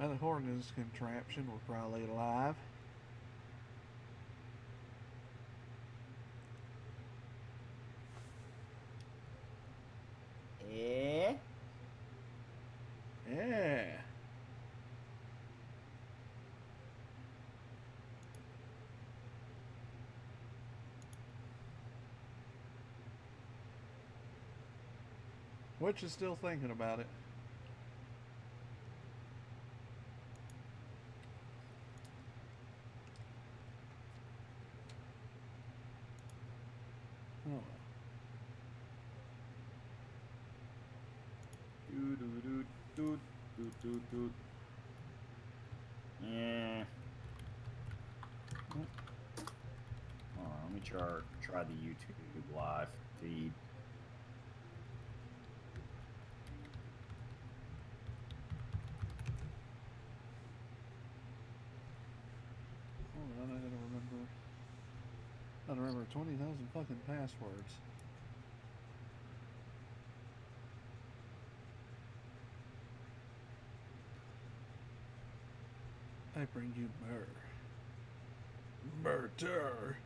And according to this contraption, we're probably alive. Eh? Yeah. Which is still thinking about it. Oh well. Doo doo doo doo doo doo doo. Yeah. Hold on, let me try the YouTube live feed. Hold on, I gotta remember. I gotta remember 20,000 fucking passwords. I bring you myrrh. Murder!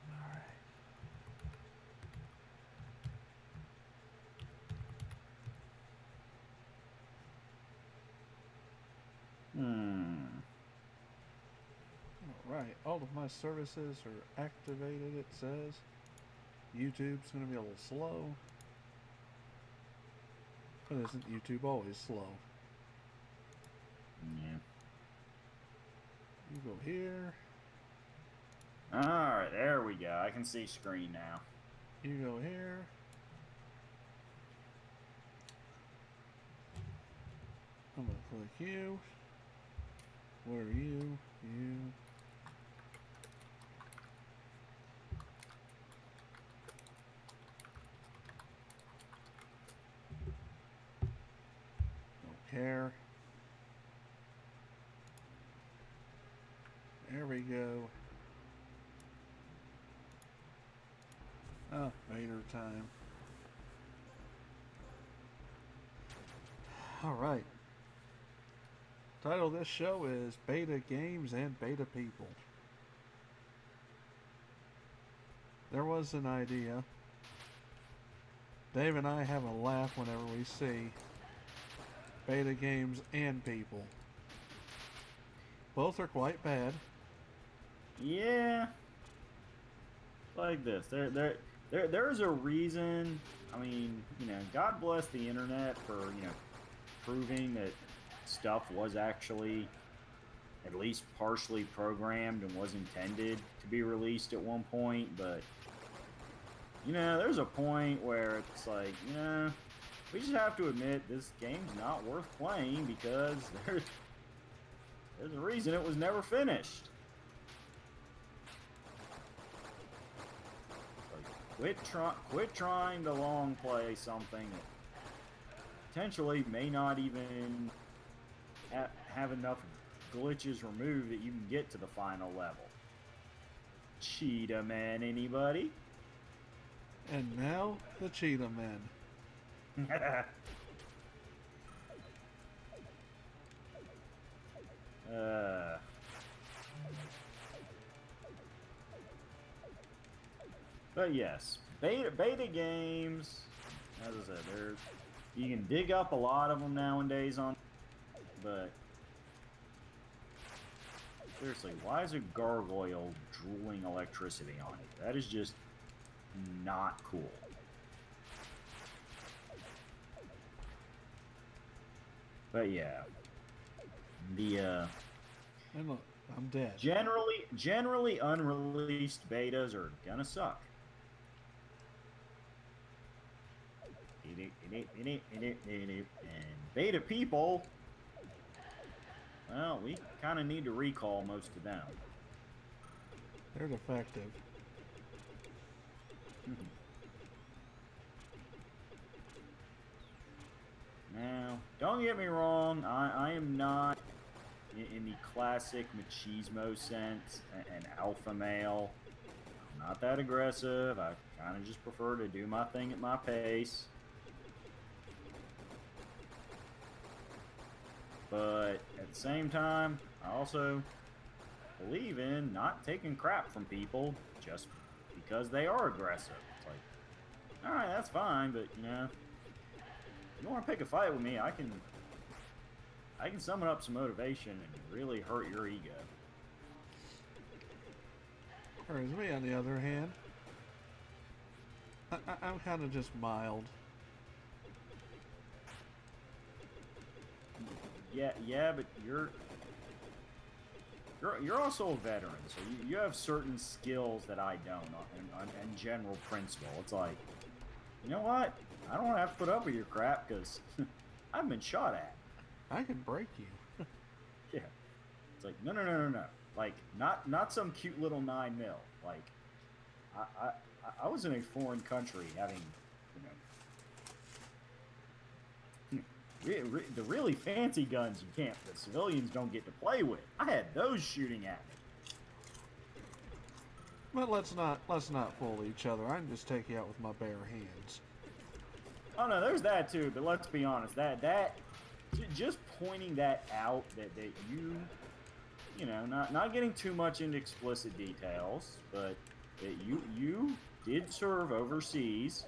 Alright. Alright, all of my services are activated, it says. YouTube's gonna be a little slow. But isn't YouTube always slow? Yeah. You go here. Alright, there we go. I can see screen now. You go here. I'm gonna click you. Where are you? You. Don't care. There we go. Oh, Vader time. Alright. Title of this show is Beta Games and Beta People. There was an idea. Dave and I have a laugh whenever we see beta games and people. Both are quite bad. Yeah. Like this. There's a reason. I mean, God bless the internet for, proving that stuff was actually at least partially programmed and was intended to be released at one point, but there's a point where it's like, we just have to admit this game's not worth playing because there's a reason it was never finished. Like, quit trying to long play something that potentially may not even have enough glitches removed that you can get to the final level. Cheetah Man, anybody? And now, the Cheetah Men. But yes, beta games, as I said, you can dig up a lot of them nowadays but seriously, why is a gargoyle drooling electricity on it? That is just not cool. But yeah, And look, I'm dead. generally unreleased betas are gonna suck. And beta people, well, we kind of need to recall most of them. They're defective. Now, don't get me wrong, I am not, in the classic machismo sense, an alpha male. not that aggressive. I kind of just prefer to do my thing at my pace. But at the same time, I also believe in not taking crap from people just because they are aggressive. It's like, all right, that's fine, but you know, if you want to pick a fight with me, I can summon up some motivation and really hurt your ego. Whereas me, on the other hand, I'm kind of just mild. Yeah, but you're also a veteran, so you have certain skills that I don't in general principle. It's like, you know what? I don't have to put up with your crap because I've been shot at. I can break you. Yeah. It's like, no. Like, not some cute little 9mm. Like, I was in a foreign country having, the really fancy guns the civilians don't get to play with. I had those shooting at me. But let's not fool each other. I can just take you out with my bare hands. Oh no, there's that too. But let's be honest, that just pointing that out that you know, not getting too much into explicit details, but that you did serve overseas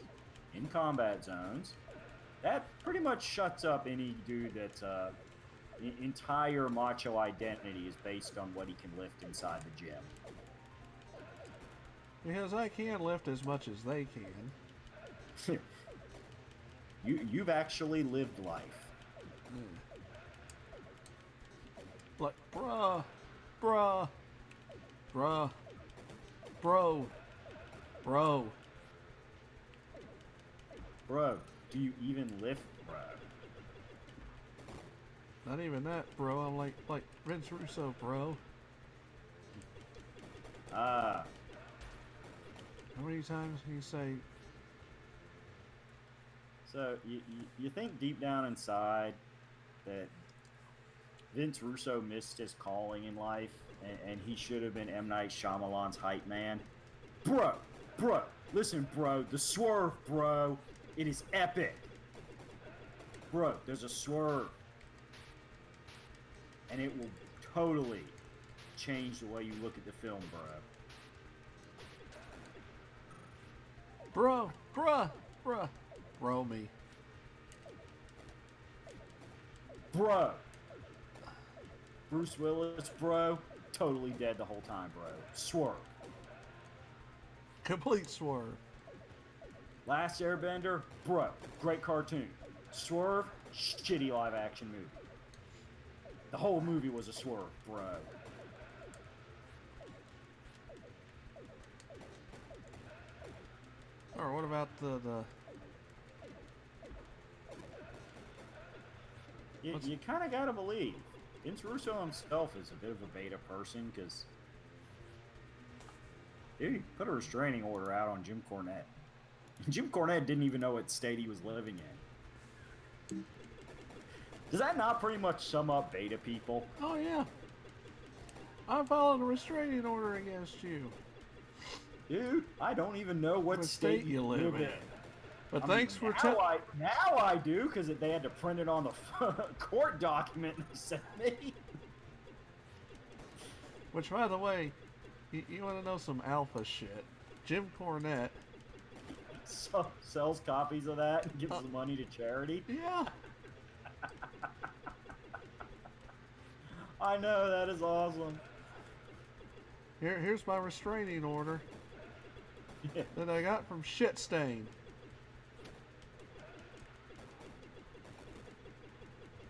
in combat zones. That pretty much shuts up any dude that's entire macho identity is based on what he can lift inside the gym. Because I can lift as much as they can. You've actually lived life. Like, bro, bro, Do you even lift, bro? Not even that, bro. I'm like Vince Russo, bro. Ah. How many times can you say? So you think deep down inside that Vince Russo missed his calling in life, and he should have been M. Night Shyamalan's hype man? Bro, listen, bro, the swerve, bro, it is epic. Bro, there's a swerve, and it will totally change the way you look at the film, bro. Bro me. Bro. Bruce Willis, bro, totally dead the whole time, bro. Swerve. Complete swerve. Last Airbender, bro, great cartoon. Swerve, shitty live action movie. The whole movie was a swerve, bro. Or what about the You kind of gotta believe. Vince Russo himself is a bit of a beta person, because he put a restraining order out on Jim Cornette. Jim Cornette didn't even know what state he was living in. Does that not pretty much sum up beta people? Oh yeah. I filed a restraining order against you. Dude, I don't even know what state you live in. But thanks for now I do, because they had to print it on the court document they sent me. Which, by the way, you want to know some alpha shit? Jim Cornette sells copies of that and gives the money to charity. Yeah. I know, that is awesome. Here's my restraining order that I got from Shitstain.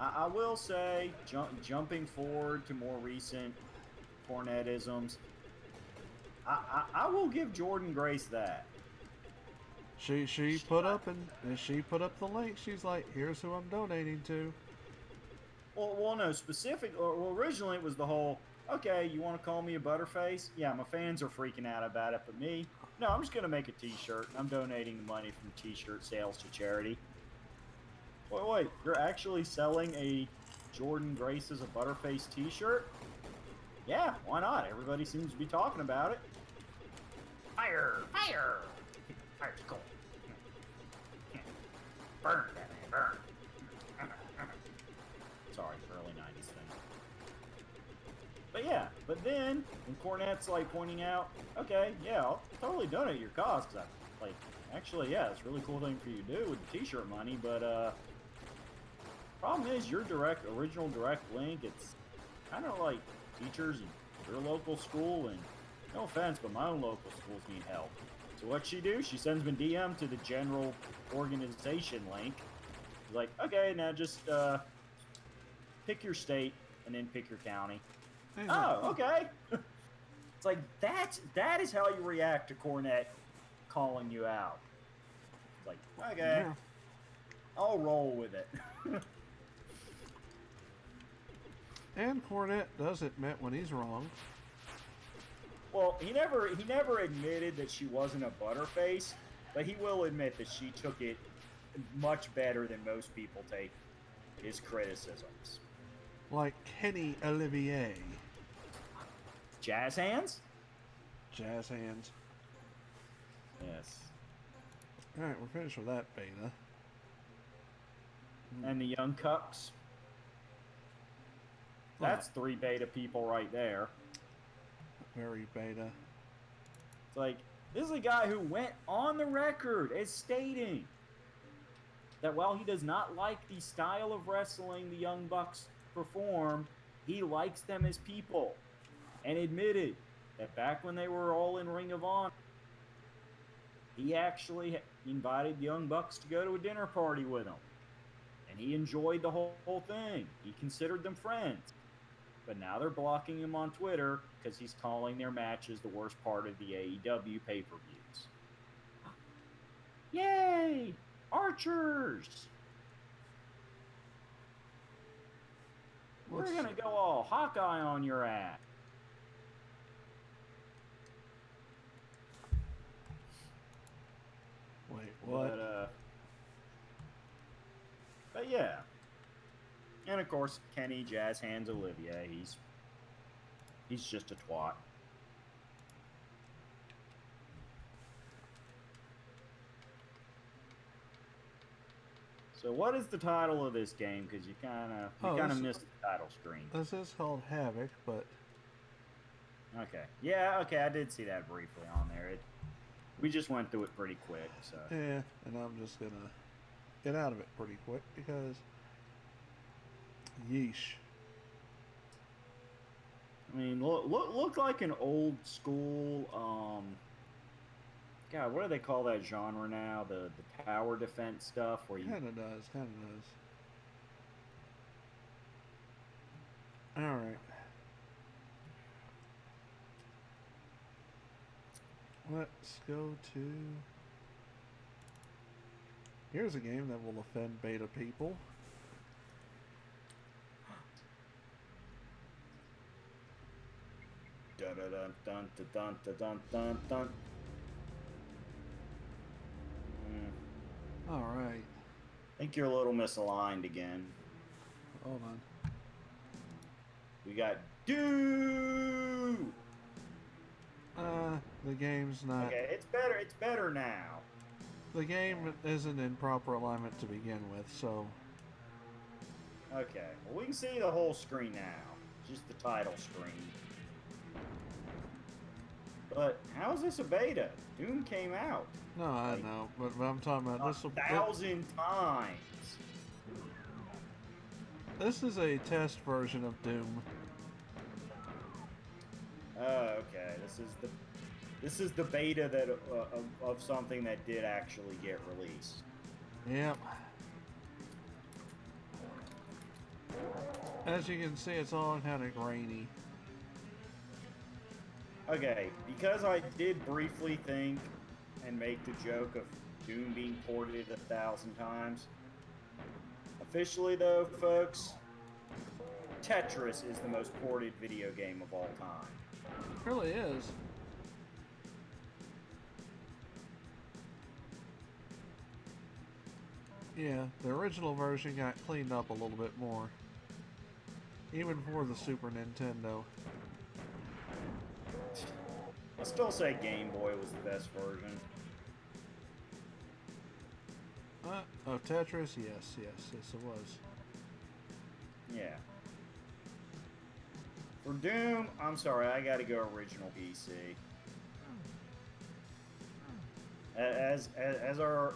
I will say, jumping forward to more recent Cornettisms, I will give Jordan Grace that. She put up the link. She's like, here's who I'm donating to. Well, no, originally it was the whole, okay, you want to call me a butterface? Yeah, my fans are freaking out about it, but me, no, I'm just going to make a t-shirt. I'm donating the money from t-shirt sales to charity. Wait, you're actually selling a Jordan Grace as a butterface t-shirt? Yeah, why not? Everybody seems to be talking about it. Fire! Fire! Fire's cool. Burn, that man, burn. Sorry, early 90s thing. But yeah, but then, when Cornette's like pointing out, okay, yeah, I'll totally donate your cause, because I, like, actually, yeah, it's a really cool thing for you to do with the t-shirt money, but, problem is, your original direct link, it's kind of like teachers in your local school, and no offense, but my own local schools need help. So what she do? She sends me a DM to the general organization link. She's like, okay, now just pick your state and then pick your county. He's Oh, like, okay. It's like that is how you react to Cornette calling you out. It's like, okay, yeah. I'll roll with it. And Cornette does admit when he's wrong. Well, he never admitted that she wasn't a butterface, but he will admit that she took it much better than most people take his criticisms. Like Kenny Olivier. Jazz hands? Jazz hands. Yes. Alright, we're finished with that beta. And the Young Cucks? That's 3 beta people right there. Very beta. It's like, this is a guy who went on the record as stating that while he does not like the style of wrestling the Young Bucks perform, he likes them as people. And admitted that back when they were all in Ring of Honor, he actually invited the Young Bucks to go to a dinner party with him. And he enjoyed the whole thing. He considered them friends. But now they're blocking him on Twitter because he's calling their matches the worst part of the AEW pay-per-views. Yay! Archers! We're gonna go all Hawkeye on your ass. Wait, what? But yeah. And of course, Kenny Jazz Hands Olivier, he's just a twat. So what is the title of this game? Because you kind of missed the title screen. This is called Havoc, but Okay. Yeah, okay, I did see that briefly on there. We just went through it pretty quick, so. yeah, and I'm just gonna get out of it pretty quick because yeesh. I mean, look like an old school, God, what do they call that genre now? The tower defense stuff where you... Kinda does. Alright. Let's go to... Here's a game that will offend beta people. Dun dun dun dun dun dun dun dun. Alright. I think you're a little misaligned again. Hold on. We got do. The game's not... Okay, it's better. It's better now. The game isn't in proper alignment to begin with, so... Okay, well, we can see the whole screen now. Just the title screen. But how is this a beta? Doom came out. No, I know, but I'm talking about this. 1,000 times. This is a test version of Doom. Oh, okay. This is the beta that of something that did actually get released. Yep. As you can see, it's all kind of grainy. Okay, because I did briefly think and make the joke of Doom being ported 1,000 times. Officially, though, folks, Tetris is the most ported video game of all time. It really is. Yeah, the original version got cleaned up a little bit more. Even for the Super Nintendo. I still say Game Boy was the best version. Of Tetris, yes, it was. Yeah. For Doom, I'm sorry, I gotta go original PC. As our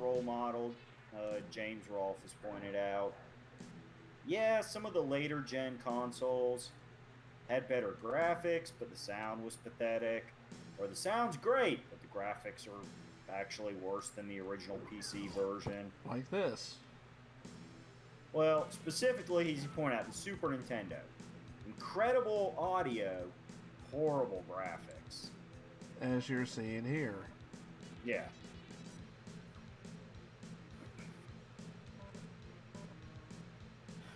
role model, James Rolfe has pointed out, yeah, some of the later gen consoles had better graphics, but the sound was pathetic. Or the sound's great, but the graphics are actually worse than the original PC version. Like this. Well, specifically, as you point out, the Super Nintendo. Incredible audio, horrible graphics. As you're seeing here. Yeah.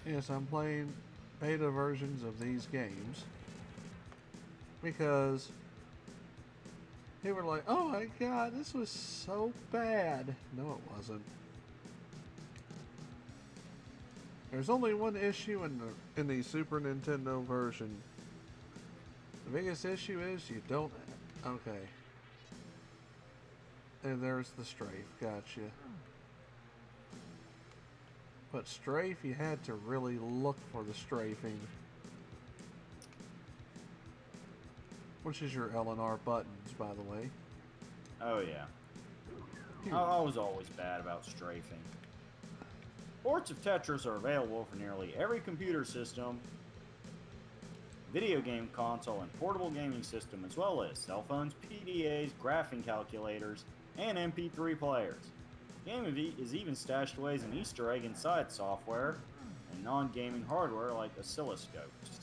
Yes, I'm playing beta versions of these games because they were like, oh my god, this was so bad. No, it wasn't. There's only one issue in the Super Nintendo version. The biggest issue is you don't... Okay. And there's the strafe. Gotcha. But strafe, you had to really look for the strafing. Which is your L and R buttons, by the way. Oh, yeah. I was always bad about strafing. Ports of Tetris are available for nearly every computer system, video game console, and portable gaming system, as well as cell phones, PDAs, graphing calculators, and MP3 players. The game is even stashed away as an Easter egg inside software and non-gaming hardware like oscilloscopes.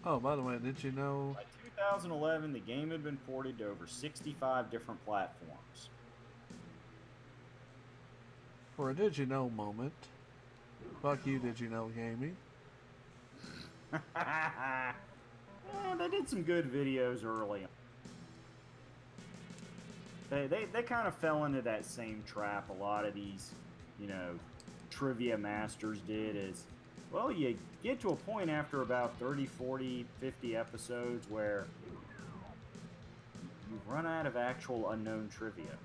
Oh, by the way, did you know... By 2011, the game had been ported to over 65 different platforms. For a Did You Know moment, fuck you, Did You Know Gaming. They did some good videos early. They kind of fell into that same trap a lot of these, trivia masters did is, well, you get to a point after about 30, 40, 50 episodes where you run out of actual unknown trivia.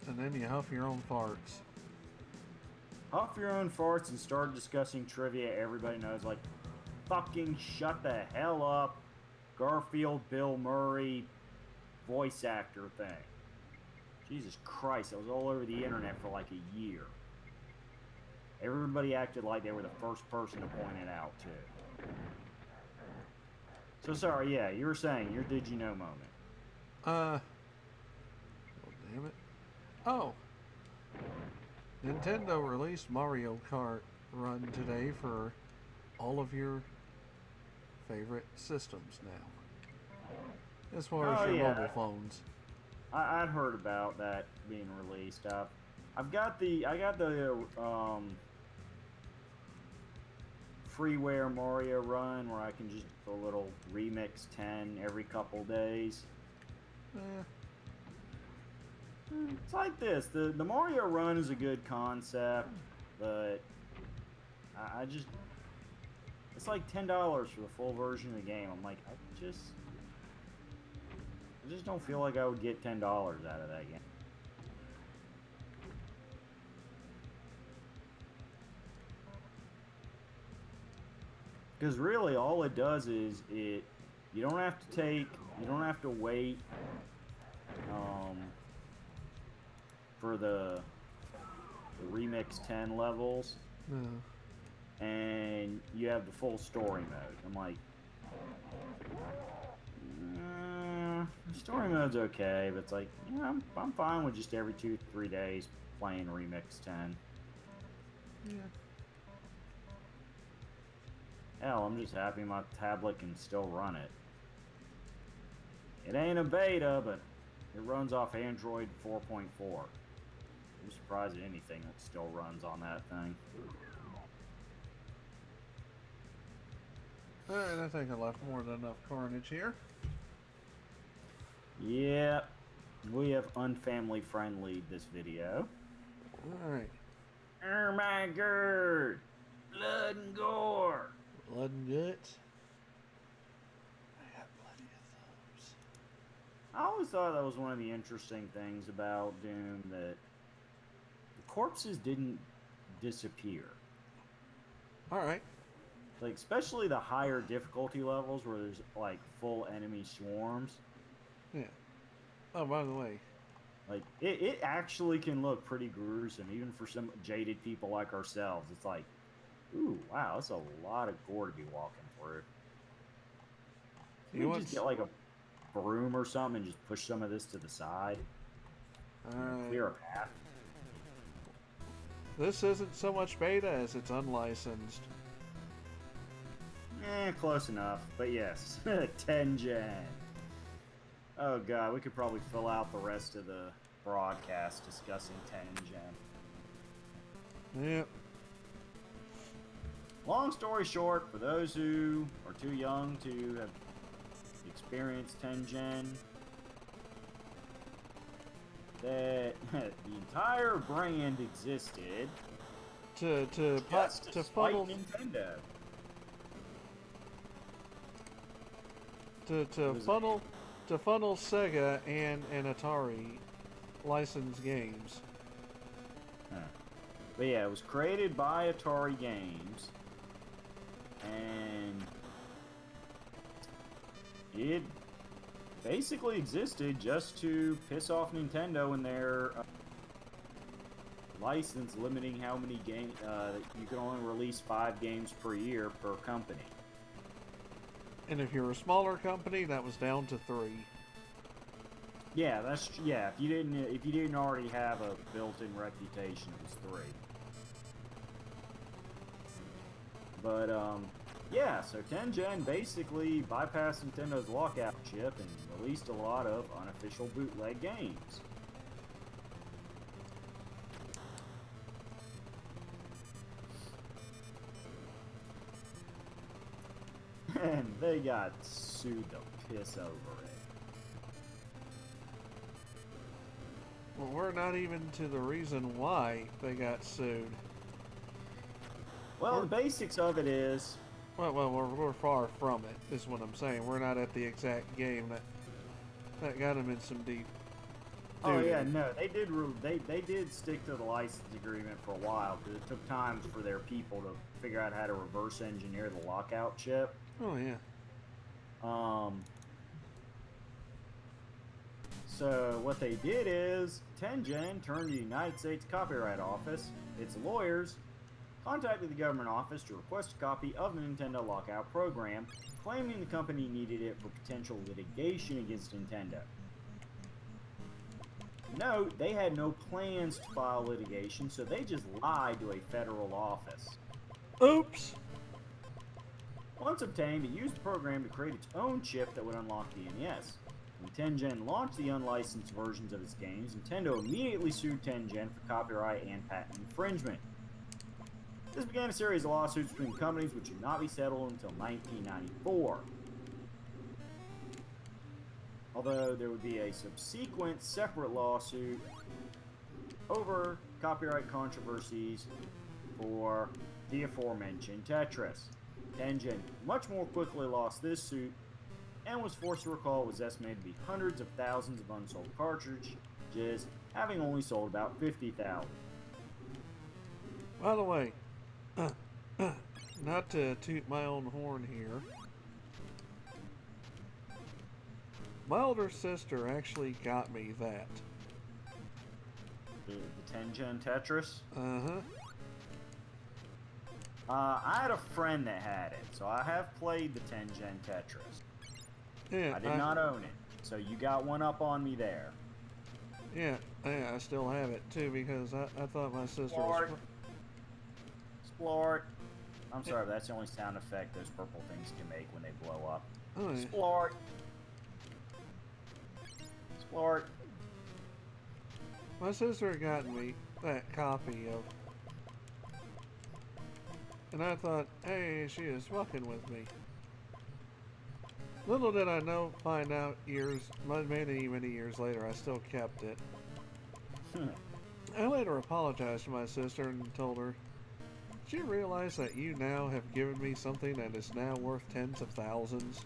And then you huff your own farts. Huff your own farts and start discussing trivia everybody knows, like, fucking shut the hell up, Garfield, Bill Murray, voice actor thing. Jesus Christ, that was all over the internet for like a year. Everybody acted like they were the first person to point it out, too. So sorry, yeah, you were saying your Did You Know moment. Oh, damn it. Oh. Nintendo released Mario Kart Run today for all of your favorite systems now. As far as your mobile phones. I'd heard about that being released. I got the freeware Mario Run where I can just do a little Remix 10 every couple days. It's like this. The Mario Run is a good concept, but I just... It's like $10 for the full version of the game. I'm like, I just don't feel like I would get $10 out of that game. Because really, all it does is you don't have to wait for the Remix 10 levels. No. And you have the full story mode. I'm like, story mode's okay, but it's like, I'm fine with just every 2-3 days playing Remix 10. Yeah. Hell, I'm just happy my tablet can still run it. It ain't a beta, but it runs off Android 4.4. I'm surprised at anything that still runs on that thing. Alright, I think I left more than enough carnage here. Yeah, we have unfamily friendly this video. Alright. Oh my god! Blood and gore! Blood and guts. I got plenty of those. I always thought that was one of the interesting things about Doom, that the corpses didn't disappear. Alright. Like, especially the higher difficulty levels where there's, like, full enemy swarms. Yeah. Oh, by the way. Like, it actually can look pretty gruesome, even for some jaded people like ourselves. It's like, ooh, wow, that's a lot of gore to be walking through. You just get, like, a broom or something and just push some of this to the side. Clear a path. This isn't so much beta as it's unlicensed. Close enough. But yes, 10 gen. Oh god, we could probably fill out the rest of the broadcast discussing 10 gen. Yep. Long story short, for those who are too young to have experienced 10 gen, that the entire brand existed To spite funnel Nintendo. To funnel Sega and Atari licensed games. But yeah, it was created by Atari Games, and it basically existed just to piss off Nintendo and their license limiting how many games you can only release 5 games per year per company. And if you're a smaller company, that was down to 3. Yeah, if you didn't already have a built-in reputation, it was 3. But yeah, so 10 gen basically bypassed Nintendo's lockout chip and released a lot of unofficial bootleg games. And they got sued to piss over it. Well, we're not even to the reason why they got sued. Well, the basics of it is... Well, we're far from it, is what I'm saying. We're not at the exact game that got them in some deep Oh yeah, no, they did stick to the license agreement for a while, because it took time for their people to figure out how to reverse engineer the lockout chip. Oh yeah. So what they did is 10 gen turned to the United States Copyright Office, its lawyers, contacted the government office to request a copy of the Nintendo lockout program, claiming the company needed it for potential litigation against Nintendo. Note, they had no plans to file litigation, so they just lied to a federal office. Oops! Once obtained, it used the program to create its own chip that would unlock the NES. When 10gen launched the unlicensed versions of its games, Nintendo immediately sued 10gen for copyright and patent infringement. This began a series of lawsuits between companies which would not be settled until 1994. Although there would be a subsequent separate lawsuit over copyright controversies for the aforementioned Tetris. 10gen much more quickly lost this suit and was forced to recall what was estimated to be hundreds of thousands of unsold cartridges, having only sold about 50,000. By the way, not to toot my own horn here, my older sister actually got me that. The 10gen Tetris? Uh-huh. I had a friend that had it, so I have played the 10gen Tetris. Yeah, I did not own it, so you got one up on me there. Yeah, I still have it too because I thought my sister was... Splort. I'm sorry, but that's the only sound effect those purple things can make when they blow up. Oh, yeah. Splort. Splort. My sister had gotten me that copy of... And I thought, hey, she is fucking with me. Little did I find out many years later, I still kept it. I later apologized to my sister and told her Did you realize that you now have given me something that is now worth tens of thousands?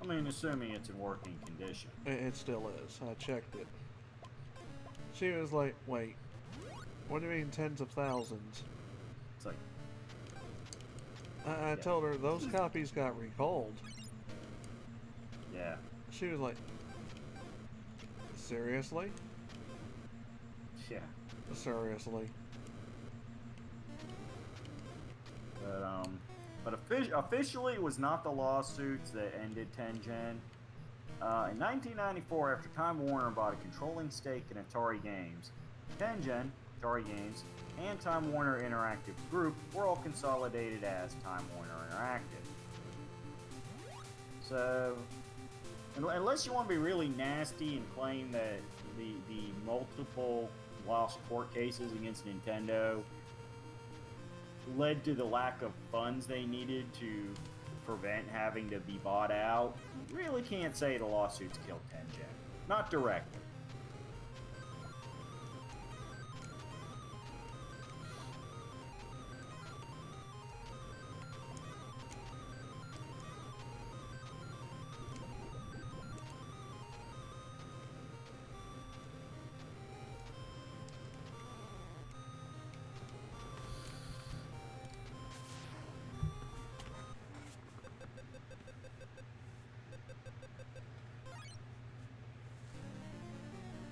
I mean, assuming it's in working condition. It still is. I checked it. She was like, wait, what do you mean tens of thousands? It's like, I told her those copies got recalled. yeah. She was like, seriously? Yeah. Seriously. But officially, it was not the lawsuits that ended Tengen. In 1994, after Time Warner bought a controlling stake in Atari Games, Tengen, Atari Games, and Time Warner Interactive Group were all consolidated as Time Warner Interactive. So, unless you want to be really nasty and claim that the multiple lost court cases against Nintendo led to the lack of funds they needed to prevent having to be bought out, you really can't say the lawsuits killed Tengen. Not directly.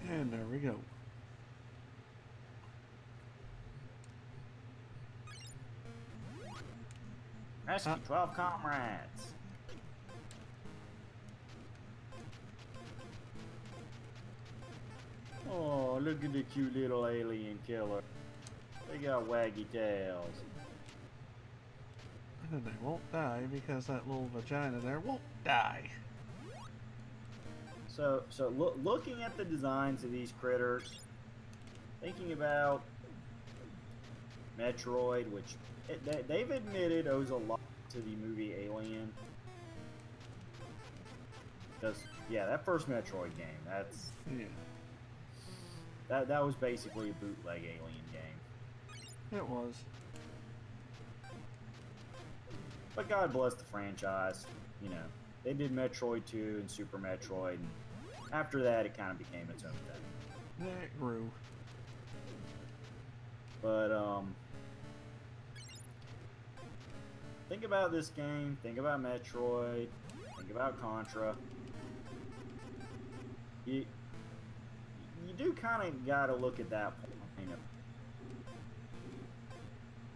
And there we go. Rescue 12 comrades. Oh, look at the cute little alien killer. They got waggy tails. And they won't die because that little vagina there won't die. So looking at the designs of these critters, thinking about Metroid, which they've admitted owes a lot to the movie Alien. Because, yeah, that first Metroid game, that was basically a bootleg Alien game. It was. But God bless the franchise. You know, they did Metroid 2 and Super Metroid, and after that, it kind of became its own thing. It grew. But, think about this game, think about Metroid, think about Contra. You do kind of got to look at that point of,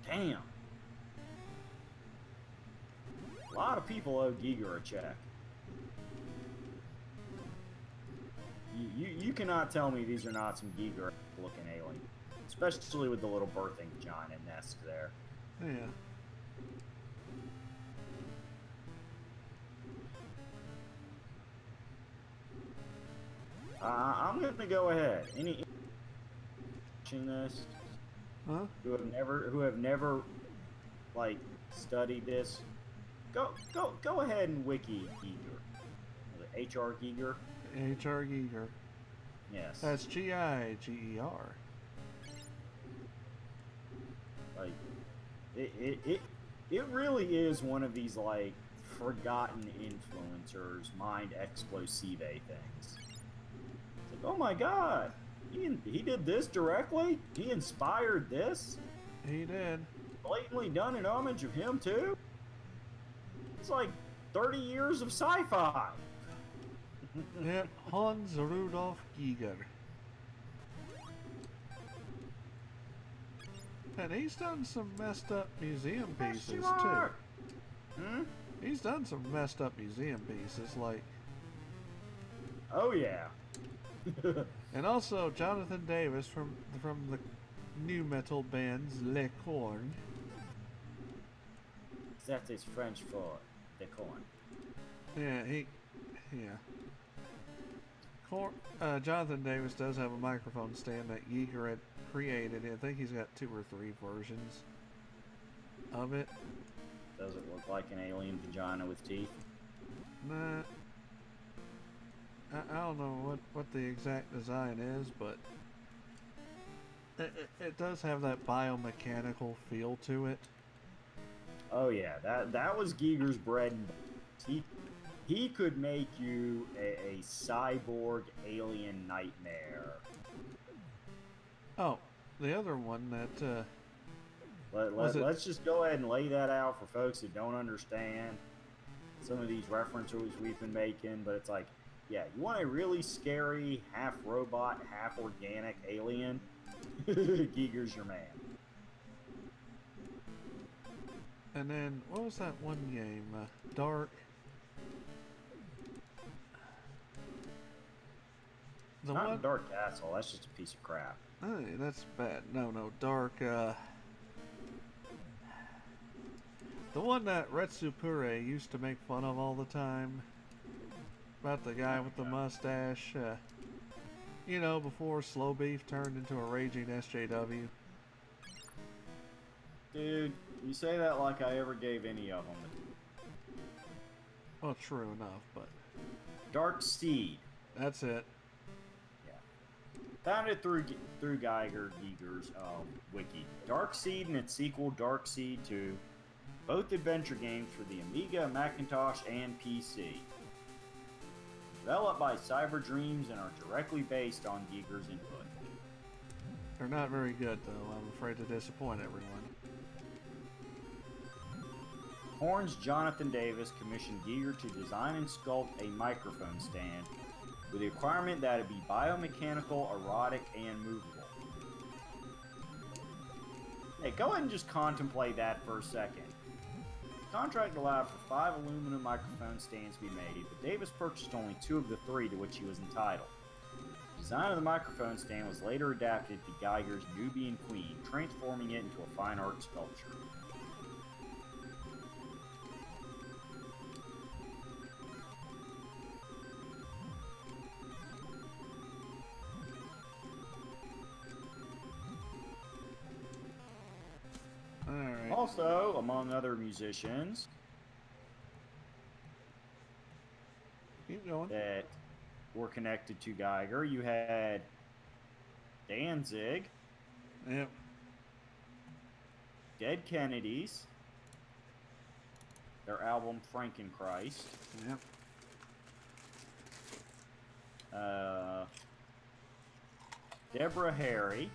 damn. A lot of people owe Giger a check. You cannot tell me these are not some Giger looking aliens. Especially with the little birthing vagina nest there. Yeah. I'm gonna go ahead. Any watching this Huh? who have never like studied this, go ahead and wiki Giger. HR Giger. H.R. Giger. Yes. That's Giger. Like it really is one of these like forgotten influencers, mind explosive things. It's like, oh my god, he did this directly? He inspired this? He did. Blatantly done in homage of him too? It's like 30 years of sci-fi. Yep, Hans Rudolf Giger. And he's done some messed up museum pieces too. Hmm? He's done some messed up museum pieces, like, Oh yeah. and also Jonathan Davis from the new metal bands Le Corn. That is French for the corn. Yeah, Jonathan Davis does have a microphone stand that Giger had created. I think he's got 2 or 3 versions of it. Does it look like an alien vagina with teeth? Nah. I don't know what the exact design is, but It does have that biomechanical feel to it. Oh yeah, that was Giger's bread and butter. He could make you a cyborg alien nightmare. Oh, the other one that Let's just go ahead and lay that out for folks that don't understand some of these references we've been making. But it's like, yeah, you want a really scary, half robot, half organic alien? Giger's your man. And then what was that one game? Dark. The Not one. Dark Castle. That's just a piece of crap. Hey, that's bad. No, Dark. The one that Retsupure used to make fun of all the time. About the guy with the mustache. You know, before Slow Beef turned into a raging SJW. Dude, you say that like I ever gave any of them. Well, true enough, but Dark Seed. that's it. Founded through Giger's wiki. Dark Seed and its sequel, Dark Seed 2, both adventure games for the Amiga, Macintosh, and PC. Developed by Cyber Dreams and are directly based on Giger's input. They're not very good, though. I'm afraid to disappoint everyone. Horn's Jonathan Davis commissioned Giger to design and sculpt a microphone stand with the requirement that it be biomechanical, erotic, and movable. Hey, go ahead and just contemplate that for a second. The contract allowed for 5 aluminum microphone stands to be made, but Davis purchased only 2 of the 3 to which he was entitled. The design of the microphone stand was later adapted to Giger's Nubian Queen, transforming it into a fine art sculpture. Alright. Also, among other musicians Keep going. that were connected to Giger, you had Danzig, Yep. Dead Kennedys, their album Frankenchrist, Yep. Deborah Harry,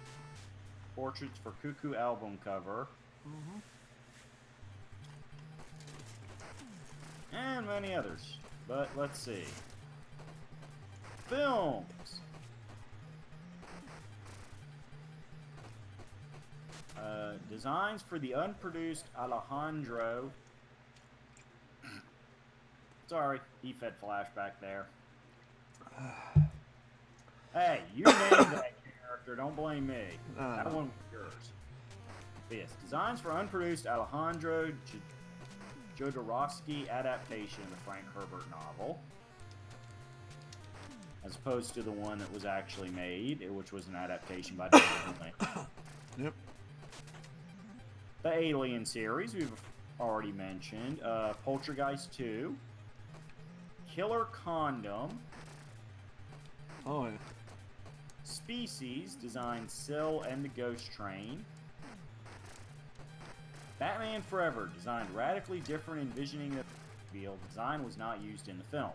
Portraits for Cuckoo album cover, Mm-hmm. and many others. But let's see. Films. Designs for the unproduced Alejandro. Sorry, he fed flashback there. Hey, you named that character. Don't blame me. That one was yours. Yes, designs for unproduced Alejandro Jodorowsky adaptation of the Frank Herbert novel, as opposed to the one that was actually made, which was an adaptation by David Lynch. Yep. The Alien series we've already mentioned, Poltergeist 2, Killer Condom, Oh, yeah. Species designed Syl and the Ghost Train. Batman Forever designed radically different envisioning of the field. Design was not used in the film.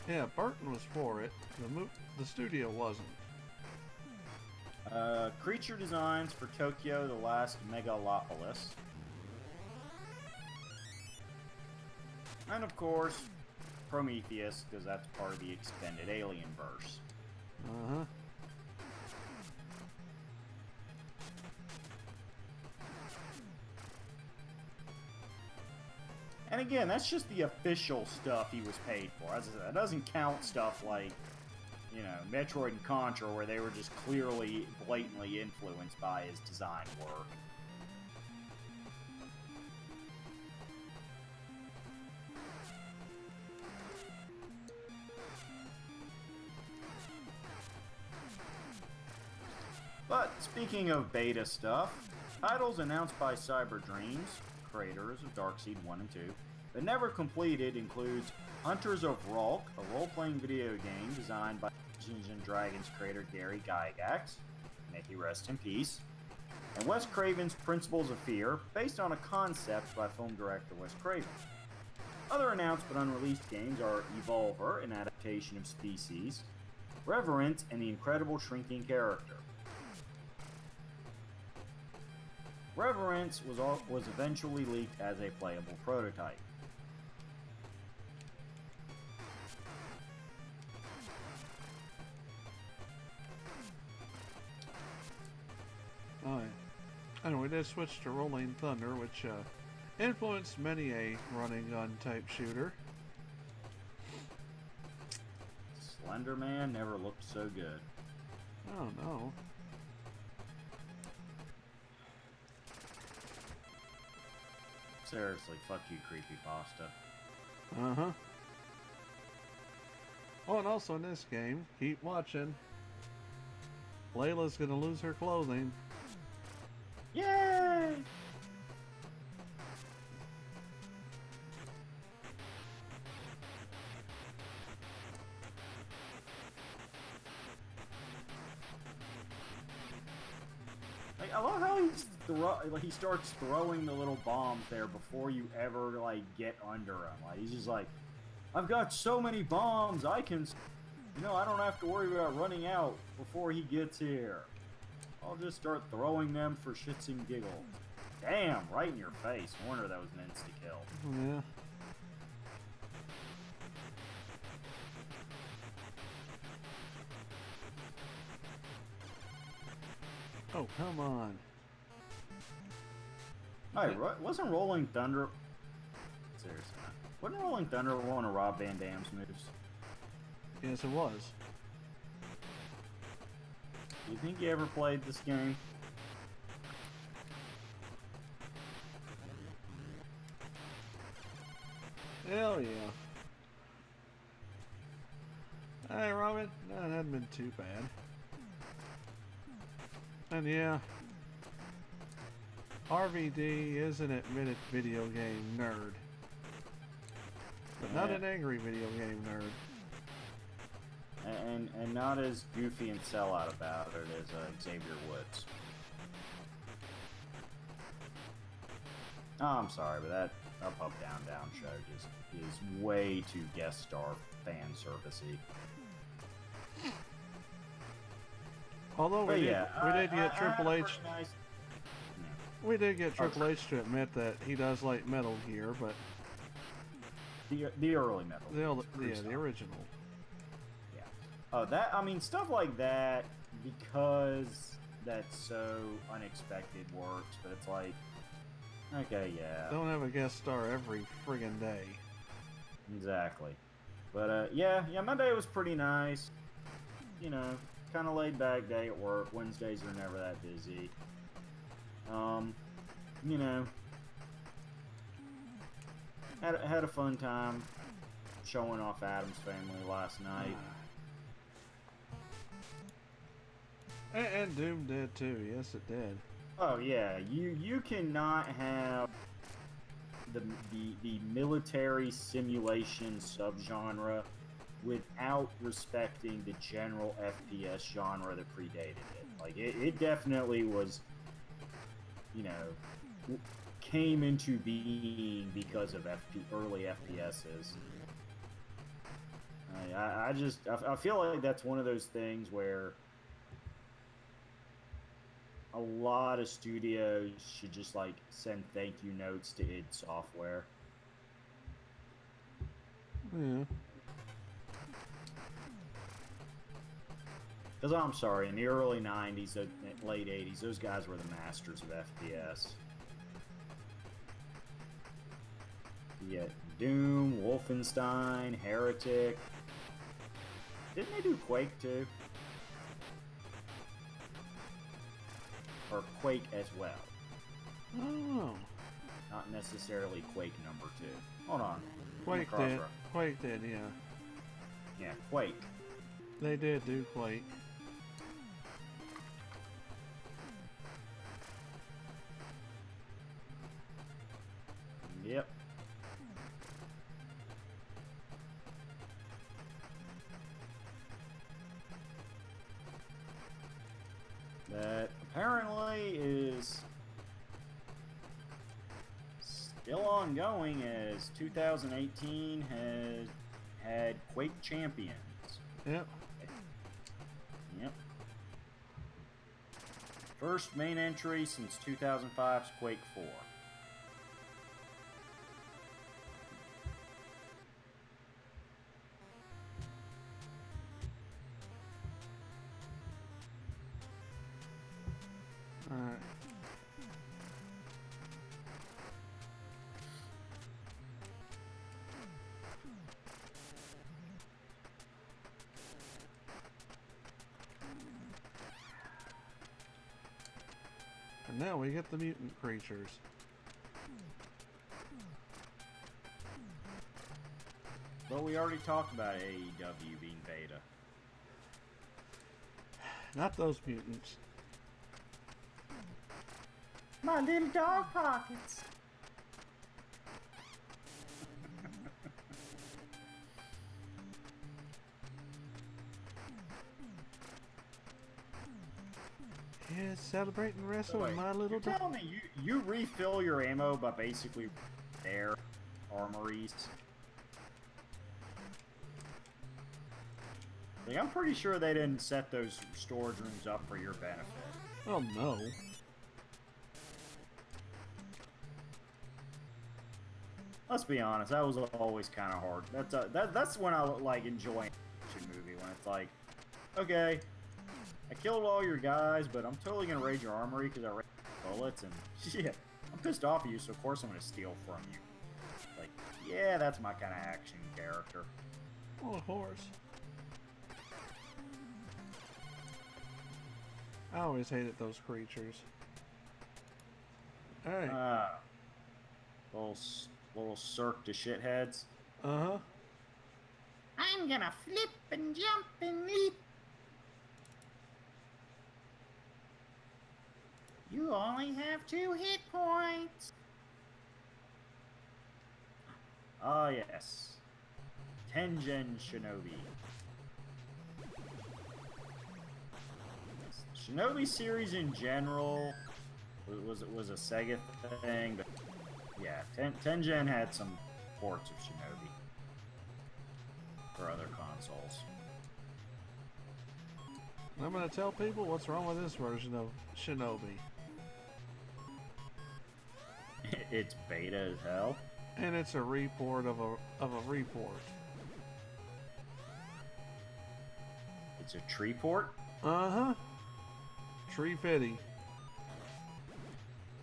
Yeah, Burton was for it. The studio wasn't. Creature designs for Tokyo, the last megalopolis. And of course, Prometheus, because that's part of the extended Alien verse. Uh-huh. And again, that's just the official stuff he was paid for. As I said, that doesn't count stuff like, you know, Metroid and Contra, where they were just clearly, blatantly influenced by his design work. But speaking of beta stuff, titles announced by Cyber Dreams, creators of Darkseid 1 and 2, but never completed includes Hunters of Ralk, a role-playing video game designed by Dungeons & Dragons creator Gary Gygax, may he rest in peace, and Wes Craven's Principles of Fear, based on a concept by film director Wes Craven. Other announced but unreleased games are Evolver, an adaptation of Species, Reverent, and the Incredible Shrinking Character. Reverence was eventually leaked as a playable prototype. Oh, yeah. And we did switch to Rolling Thunder, which influenced many a running gun type shooter. Slender Man never looked so good. Oh no. Seriously, fuck you, creepypasta. Uh-huh. Oh, and also in this game, keep watching. Layla's gonna lose her clothing. Yay! Like, I love how he starts throwing the little bombs there before you ever like get under him. Like he's just like, I've got so many bombs, I don't have to worry about running out before he gets here. I'll just start throwing them for shits and giggles. Damn, right in your face. No wonder that was an insta-kill. Yeah. Oh, come on. Hey, wasn't Rolling Thunder... Seriously, man. Wasn't Rolling Thunder one of Rob Van Dam's moves? Yes, it was. Do you think you ever played this game? Hell yeah. Hey, Robin. No, it hadn't been too bad. And yeah, RVD is an admitted video game nerd. But not an angry video game nerd. And not as goofy and sellout about it as Xavier Woods. Oh, I'm sorry, but that Up Up Down Down show just is way too guest star fan servicey. Although we did get Triple H. Nice. We did get Triple H to admit that he does like Metal Gear, but the early Metal Gear. the original. Yeah. Oh, stuff like that, because that's so unexpected works, but it's like, okay, yeah. Don't have a guest star every friggin' day. Exactly. But, yeah, my day was pretty nice. You know, kind of laid back day at work. Wednesdays are never that busy. You know, had a fun time showing off Adam's Family last night. And Doom did too. Yes, it did. Oh yeah, you cannot have the military simulation subgenre without respecting the general FPS genre that predated it. Like it definitely was, you know, came into being because of early FPSs. I feel like that's one of those things where a lot of studios should just like send thank you notes to id Software. Yeah. Because I'm sorry, in the early 90s, late 80s, those guys were the masters of FPS. You get Doom, Wolfenstein, Heretic. Didn't they do Quake too? Or Quake as well? Oh. Not necessarily Quake number 2. Hold on. Quake did. Quake did, yeah. Yeah, Quake. They did do Quake. Yep. 2018 has had Quake Champions. Yep. Yep. First main entry since 2005's Quake 4. Alright. And now we get the mutant creatures. But we already talked about AEW being beta. Not those mutants. My little dog pockets. Yeah, celebrating wrestle Wait, with my little you're dog. telling me you refill your ammo by basically their armories? Like, I'm pretty sure they didn't set those storage rooms up for your benefit. Oh no. Let's be honest, that was always kind of hard. That's when I like enjoy an action movie, when it's like, okay, I killed all your guys, but I'm totally gonna raid your armory because I raided bullets, and shit, I'm pissed off at you, so of course I'm gonna steal from you. Like, yeah, that's my kind of action character. Oh, a horse. I always hated those creatures. Alright. Little cirque to shitheads. Uh-huh. I'm gonna flip and jump and leap. You only have 2 hit points. Ah, yes. Tengen Shinobi. Shinobi series in general was a Sega thing, but yeah, Tengen had some ports of Shinobi for other consoles. I'm gonna tell people what's wrong with this version of Shinobi. It's beta as hell. And it's a report of a report. It's a tree port? Uh-huh. Tree Fitty.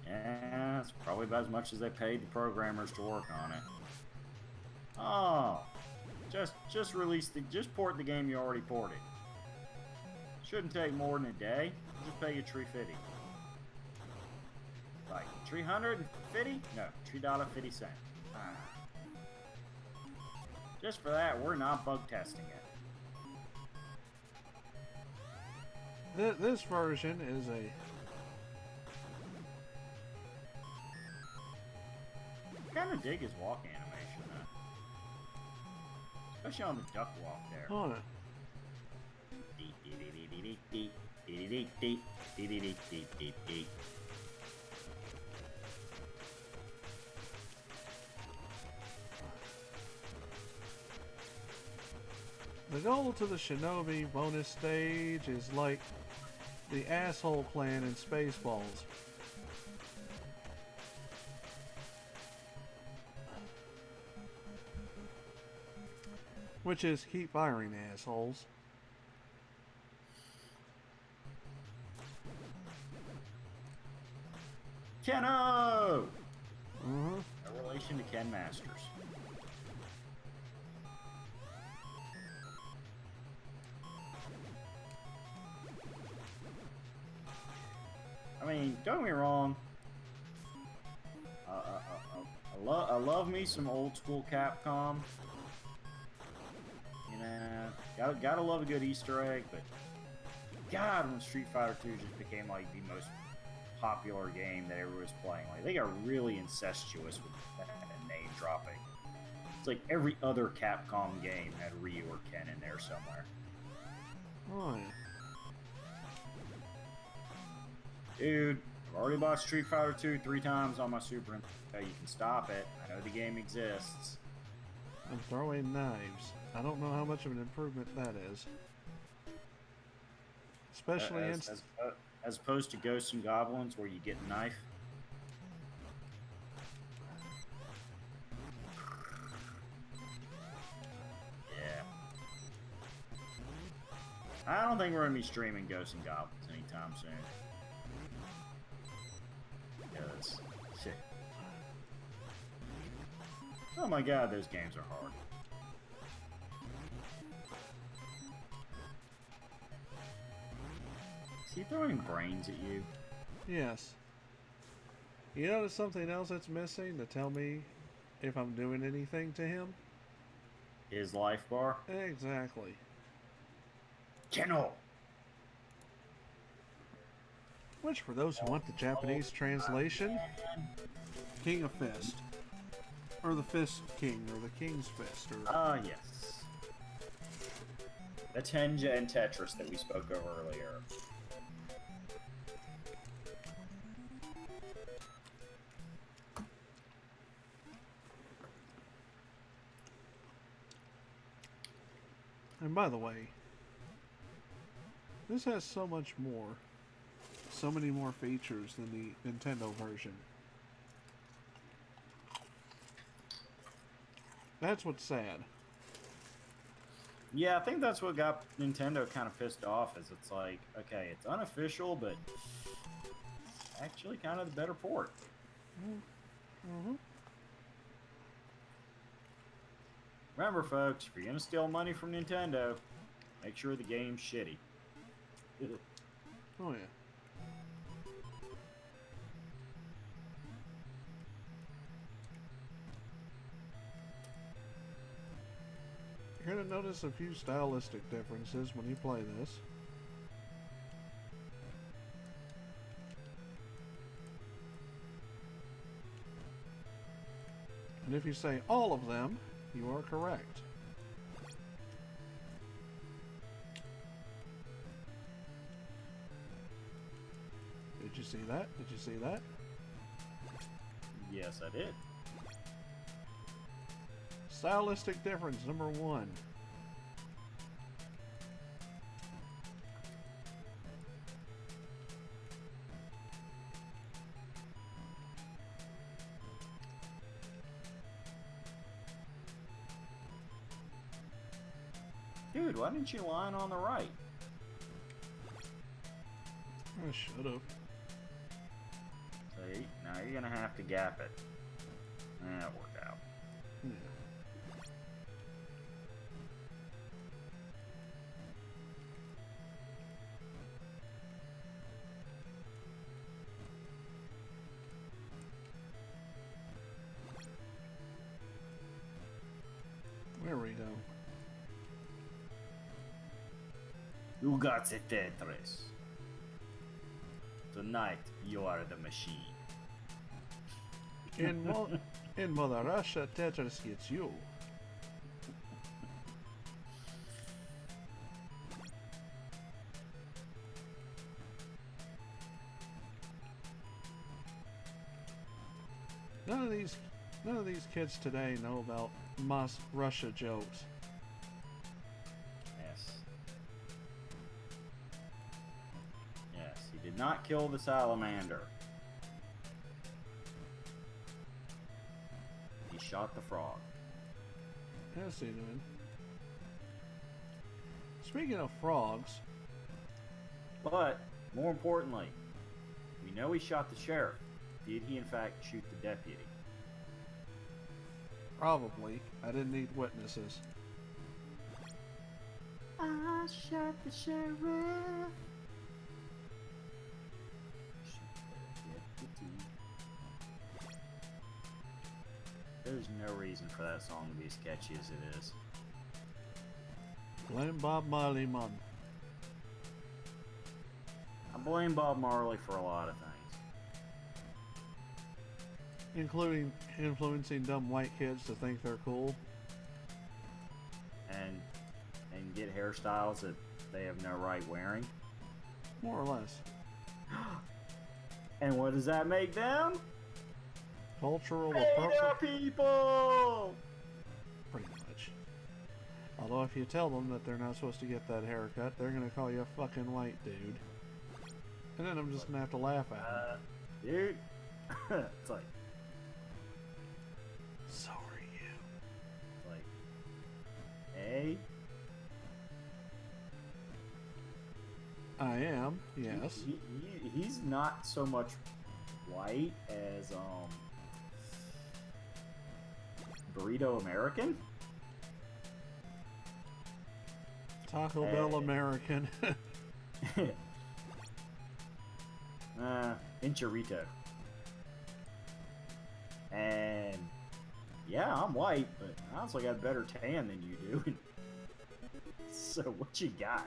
Yeah, it's probably about as much as they paid the programmers to work on it. Oh, just port the game you already ported. Shouldn't take more than a day. Just pay you $3.50. Like $350? No, $3.50. Just for that, we're not bug testing it. This version is a... I kind of dig his walk animation, though. Especially on the duck walk there. Hold on. The goal to the Shinobi bonus stage is like the Asshole Clan in Spaceballs. Which is keep firing, assholes. Keno! Mm-hmm. A relation to Ken Masters. I mean, don't get me wrong. I love me some old school Capcom. You know, gotta love a good Easter egg, but God, when Street Fighter 2 just became like the most popular game that everyone was playing, like they got really incestuous with that name dropping. It's like every other Capcom game had Ryu or Ken in there somewhere. Oh, yeah. Dude, I've already bought Street Fighter 2 3 times on my Super Nintendo. You can stop it. I know the game exists. I'm throwing knives. I don't know how much of an improvement that is. Especially As opposed to Ghosts and Goblins, where you get a knife. Yeah. I don't think we're gonna be streaming Ghosts and Goblins anytime soon. Because shit. Oh my god, those games are hard. Is he throwing brains at you? Yes. You notice something else that's missing to tell me if I'm doing anything to him? His life bar? Exactly. Kennel! Which, for those who want the Japanese translation, King of Fist. Or the Fist King, or the King's Fist, or... Ah, yes. The Tenja and Tetris that we spoke of earlier. And by the way, this has so much more, so many more features than the Nintendo version. That's what's sad. Yeah, I think that's what got Nintendo kind of pissed off, is it's like, okay, it's unofficial, but it's actually kind of the better port. Mm-hmm. Remember, folks, if you're going to steal money from Nintendo, make sure the game's shitty. Oh, yeah. You're going to notice a few stylistic differences when you play this. And if you say all of them, you are correct. Did you see that? Did you see that? Yes, I did. Stylistic difference number 1. Dude, why didn't you line on the right? I should have. See, now you're going to have to gap it. That worked out. Yeah. There we go. You got the Tetris. Tonight, you are the machine. In Mother Russia, Tetris gets you. None of these kids today know about Russia jokes. Yes. Yes, he did not kill the salamander. He shot the frog. Yes, he did. Speaking of frogs, But, more importantly, we know he shot the sheriff. Did he in fact shoot the deputy? probably. I didn't need witnesses. I shot the sheriff. There's no reason for that song to be as catchy as it is. Blame Bob Marley, man. I blame Bob Marley for a lot of things. Including influencing dumb white kids to think they're cool. And get hairstyles that they have no right wearing. More or less. And what does that make them? Cultural Beta appropriate. people! Pretty much. Although if you tell them that they're not supposed to get that haircut, they're gonna call you a fucking white dude. And then I'm just gonna have to laugh at them. Dude. It's like, So are you. like, hey, I am, yes. he's not so much white as Burrito American. Taco Bell American. Inchurrito. And yeah, I'm white, but I also got a better tan than you do. So what you got?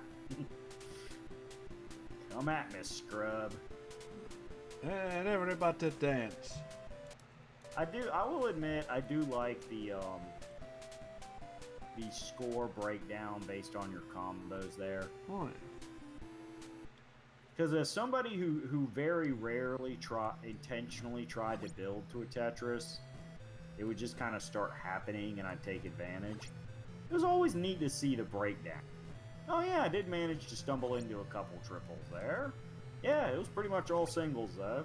Come at me, scrub. And everybody dance. I will admit, I do like the score breakdown based on your combos there. Oh, yeah. Because as somebody who very rarely intentionally tried to build to a Tetris, it would just kind of start happening and I'd take advantage. It was always neat to see the breakdown. Oh yeah, I did manage to stumble into a couple triples there. Yeah, it was pretty much all singles though.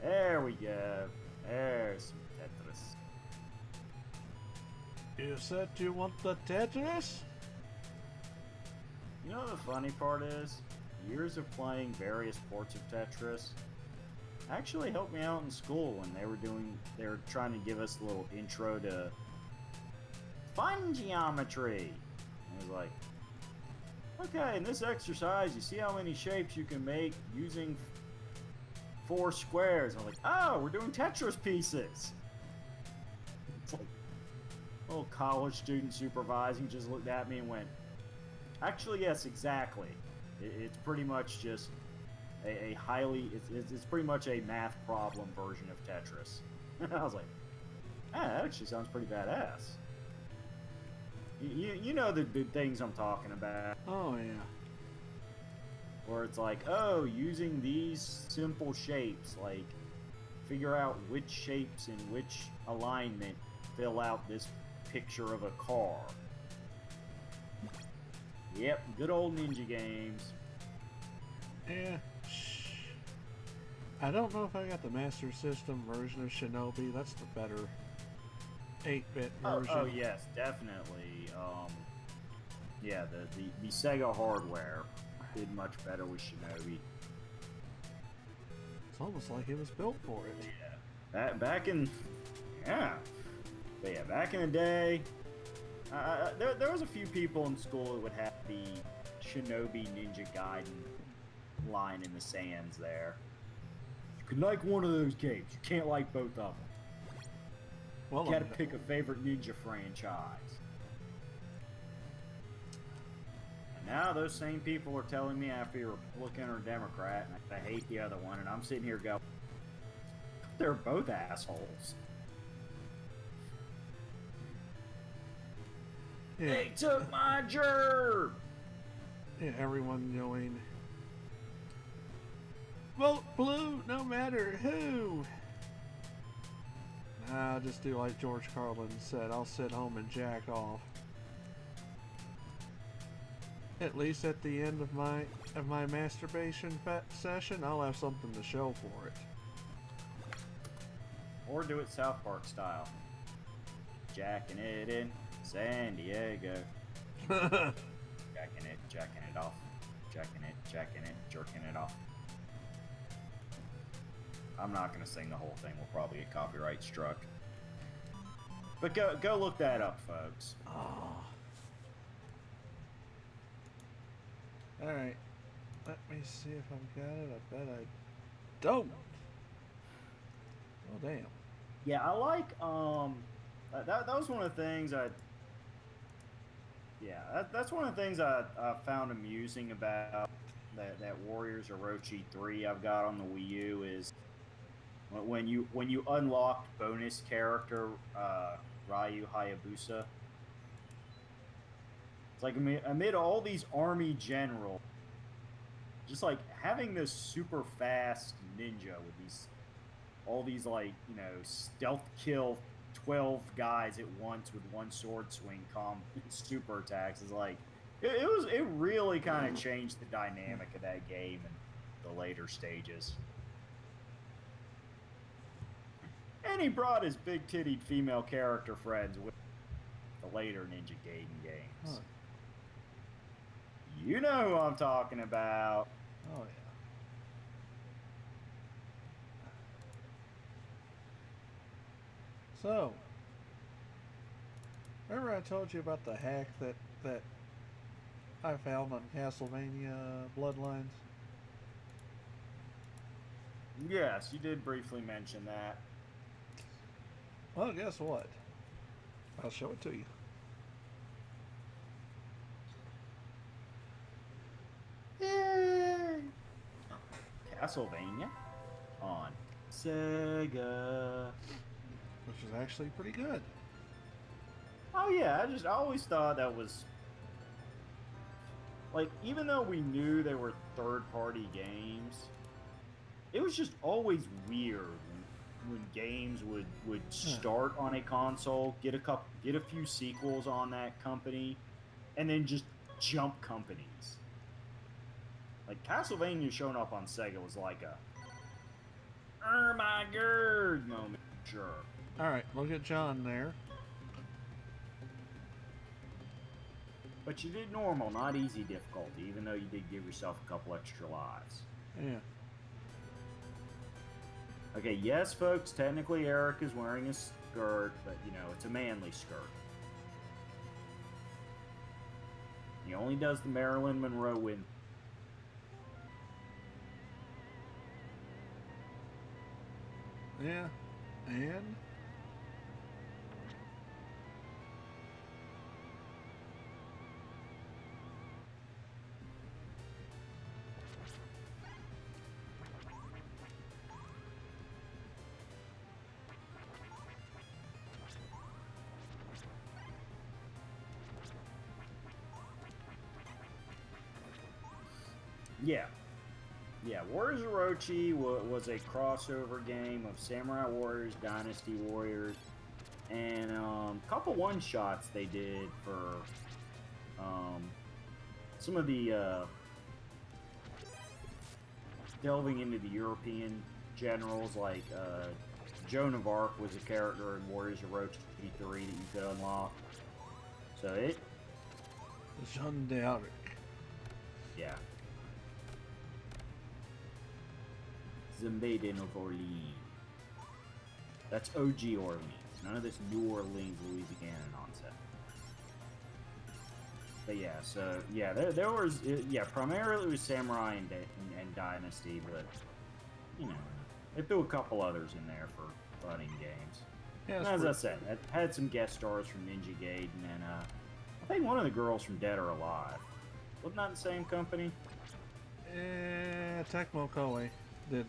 There we go. There's some Tetris. You said you want the Tetris? You know what the funny part is? Years of playing various ports of Tetris actually helped me out in school when they were trying to give us a little intro to fun geometry. And it was like, okay, in this exercise, you see how many shapes you can make using 4 squares. I'm like, oh, we're doing Tetris pieces. It's like, a little college student supervising just looked at me and went, actually, yes, exactly. It's pretty much just a highly, it's pretty much a math problem version of Tetris. And I was like, ah, that actually sounds pretty badass. You know the things I'm talking about. Oh, yeah. Where it's like, oh, using these simple shapes, like, figure out which shapes in which alignment fill out this picture of a car. Yep, good old Ninja games. Yeah. I don't know if I got the Master System version of Shinobi. That's the better 8-bit version. Oh yes, definitely. Yeah, the Sega hardware did much better with Shinobi. It's almost like it was built for it. Yeah, back in back in the day, there was a few people in school that would have the Shinobi Ninja Gaiden line in the sands there. You can like one of those games. You can't like both of them. Well, You gotta pick a favorite ninja franchise. And now those same people are telling me I have to be Republican or Democrat, and I hate the other one, and I'm sitting here going, they're both assholes. yeah, They took my gerb! yeah, everyone going, vote blue no matter who. Nah, I'll just do like George Carlin said. I'll sit home and jack off. At least at the end of my masturbation session, I'll have something to show for it. Or do it South Park style. Jacking it in San Diego. Jacking it off. Jacking it, jerking it off. I'm not gonna sing the whole thing. We'll probably get copyright struck. But go look that up, folks. Oh. Alright. Let me see if I've got it. I bet I don't. Oh, damn. Yeah, I like that was one of the things that's one of the things I found amusing about that Warriors Orochi 3 I've got on the Wii U is when you unlocked bonus character Ryu Hayabusa. It's like amid all these army generals, just like having this super fast ninja with all these like, stealth kill 12 guys at once with one sword swing super attacks is like, it really kind of changed the dynamic of that game in the later stages. And he brought his big-tittied female character friends with the later Ninja Gaiden games. Huh. You know who I'm talking about. Oh yeah. So, remember I told you about the hack that I found on Castlevania Bloodlines? Yes, you did briefly mention that. Well, guess what? I'll show it to you. Castlevania on Sega. Which is actually pretty good. Oh yeah, I always thought that was like, even though we knew they were third-party games, it was just always weird when games would start on a console, get a few sequels on that company, and then just jump companies. Like Castlevania showing up on Sega was like a "oh my god" moment. Sure. All right, look at John there. But you did normal, not easy difficulty, even though you did give yourself a couple extra lives. Yeah. Okay, yes, folks, technically Eric is wearing a skirt, but, it's a manly skirt. He only does the Marilyn Monroe win. Yeah. And Yeah. Yeah, Warriors of Orochi was a crossover game of Samurai Warriors, Dynasty Warriors, and a couple one-shots they did for some of the delving into the European generals, like Joan of Arc was a character in Warriors of Orochi 3 that you could unlock. So Jeanne d'Arc. yeah. The Maiden of Orleans. That's OG Orleans. None of this New Orleans, Louisiana nonsense. But yeah, so yeah, there was primarily it was Samurai and Dynasty, but they threw a couple others in there for running games. Yeah, And as I said, it had some guest stars from Ninja Gaiden, and I think one of the girls from Dead or Alive. Wasn't that the same company? Tecmo Koei did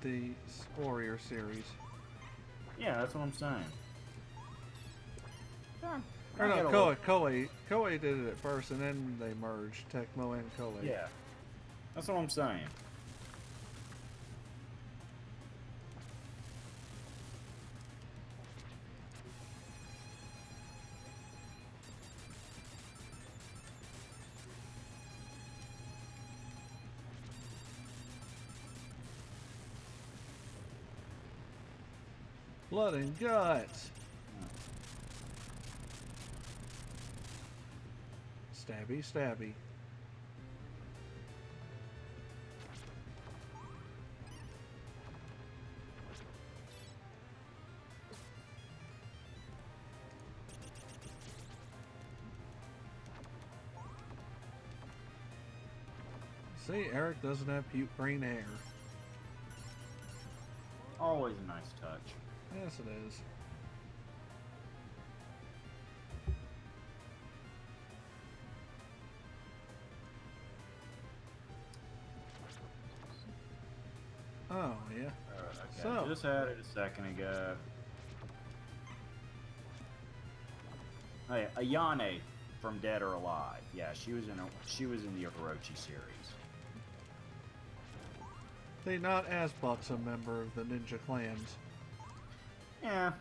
the Warrior series. Yeah, that's what I'm saying. Or no, Koei did it at first, and then they merged Tecmo and Koei. Yeah, that's what I'm saying. Blood and guts. Stabby, stabby. See, Eric doesn't have puke green hair. Always a nice touch. Yes, it is. Oh, yeah. Okay, So- just had it a second ago. Oh, yeah, Ayane from Dead or Alive. Yeah, she was in the Orochi series. They not as buxom member of the Ninja Clans. Yeah.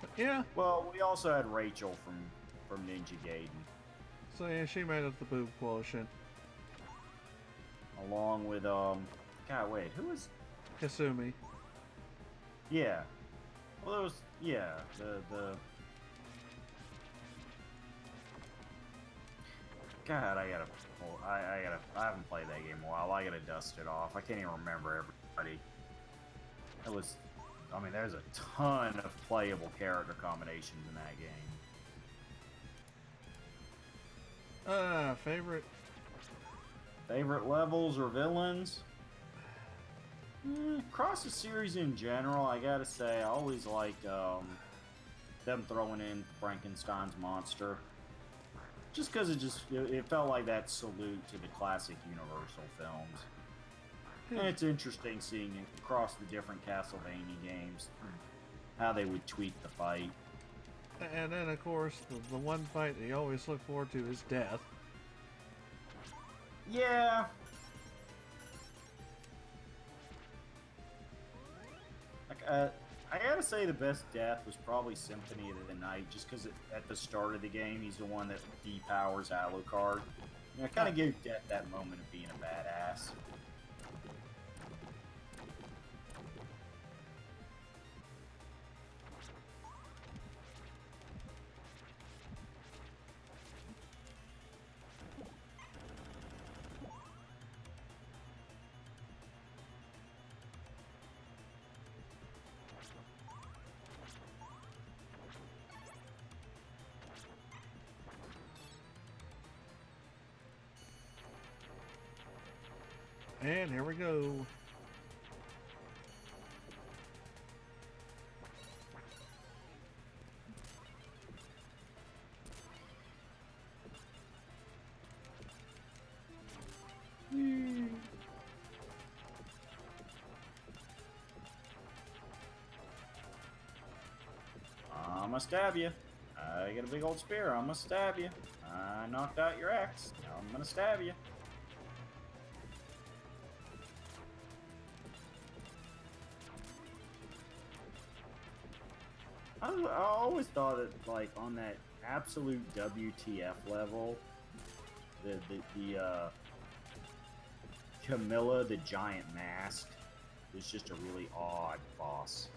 But yeah, Well, we also had Rachel from Ninja Gaiden, so yeah, she made up the boob quotient. along with God, wait, who was? Kasumi. Yeah. Well, there was the. God, I haven't played that game in a while. I gotta dust it off. I can't even remember everybody. It was, I mean, there's a ton of playable character combinations in that game. Favorite levels or villains? Across the series in general, I gotta say, I always liked them throwing in Frankenstein's monster. Just because it felt like that salute to the classic Universal films. And it's interesting seeing across the different Castlevania games how they would tweak the fight. And then, of course, the one fight that you always look forward to is death. Yeah. Like, I gotta say the best death was probably Symphony of the Night, just because at the start of the game, he's the one that depowers Alucard. You know, it kind of gave Death that moment of being a badass. And here we go. I'm gonna stab you. I got a big old spear. I'm gonna stab you. I knocked out your axe. Now I'm gonna stab you. I always thought that, like, on that absolute WTF level, the Camilla the Giant Mask was just a really odd boss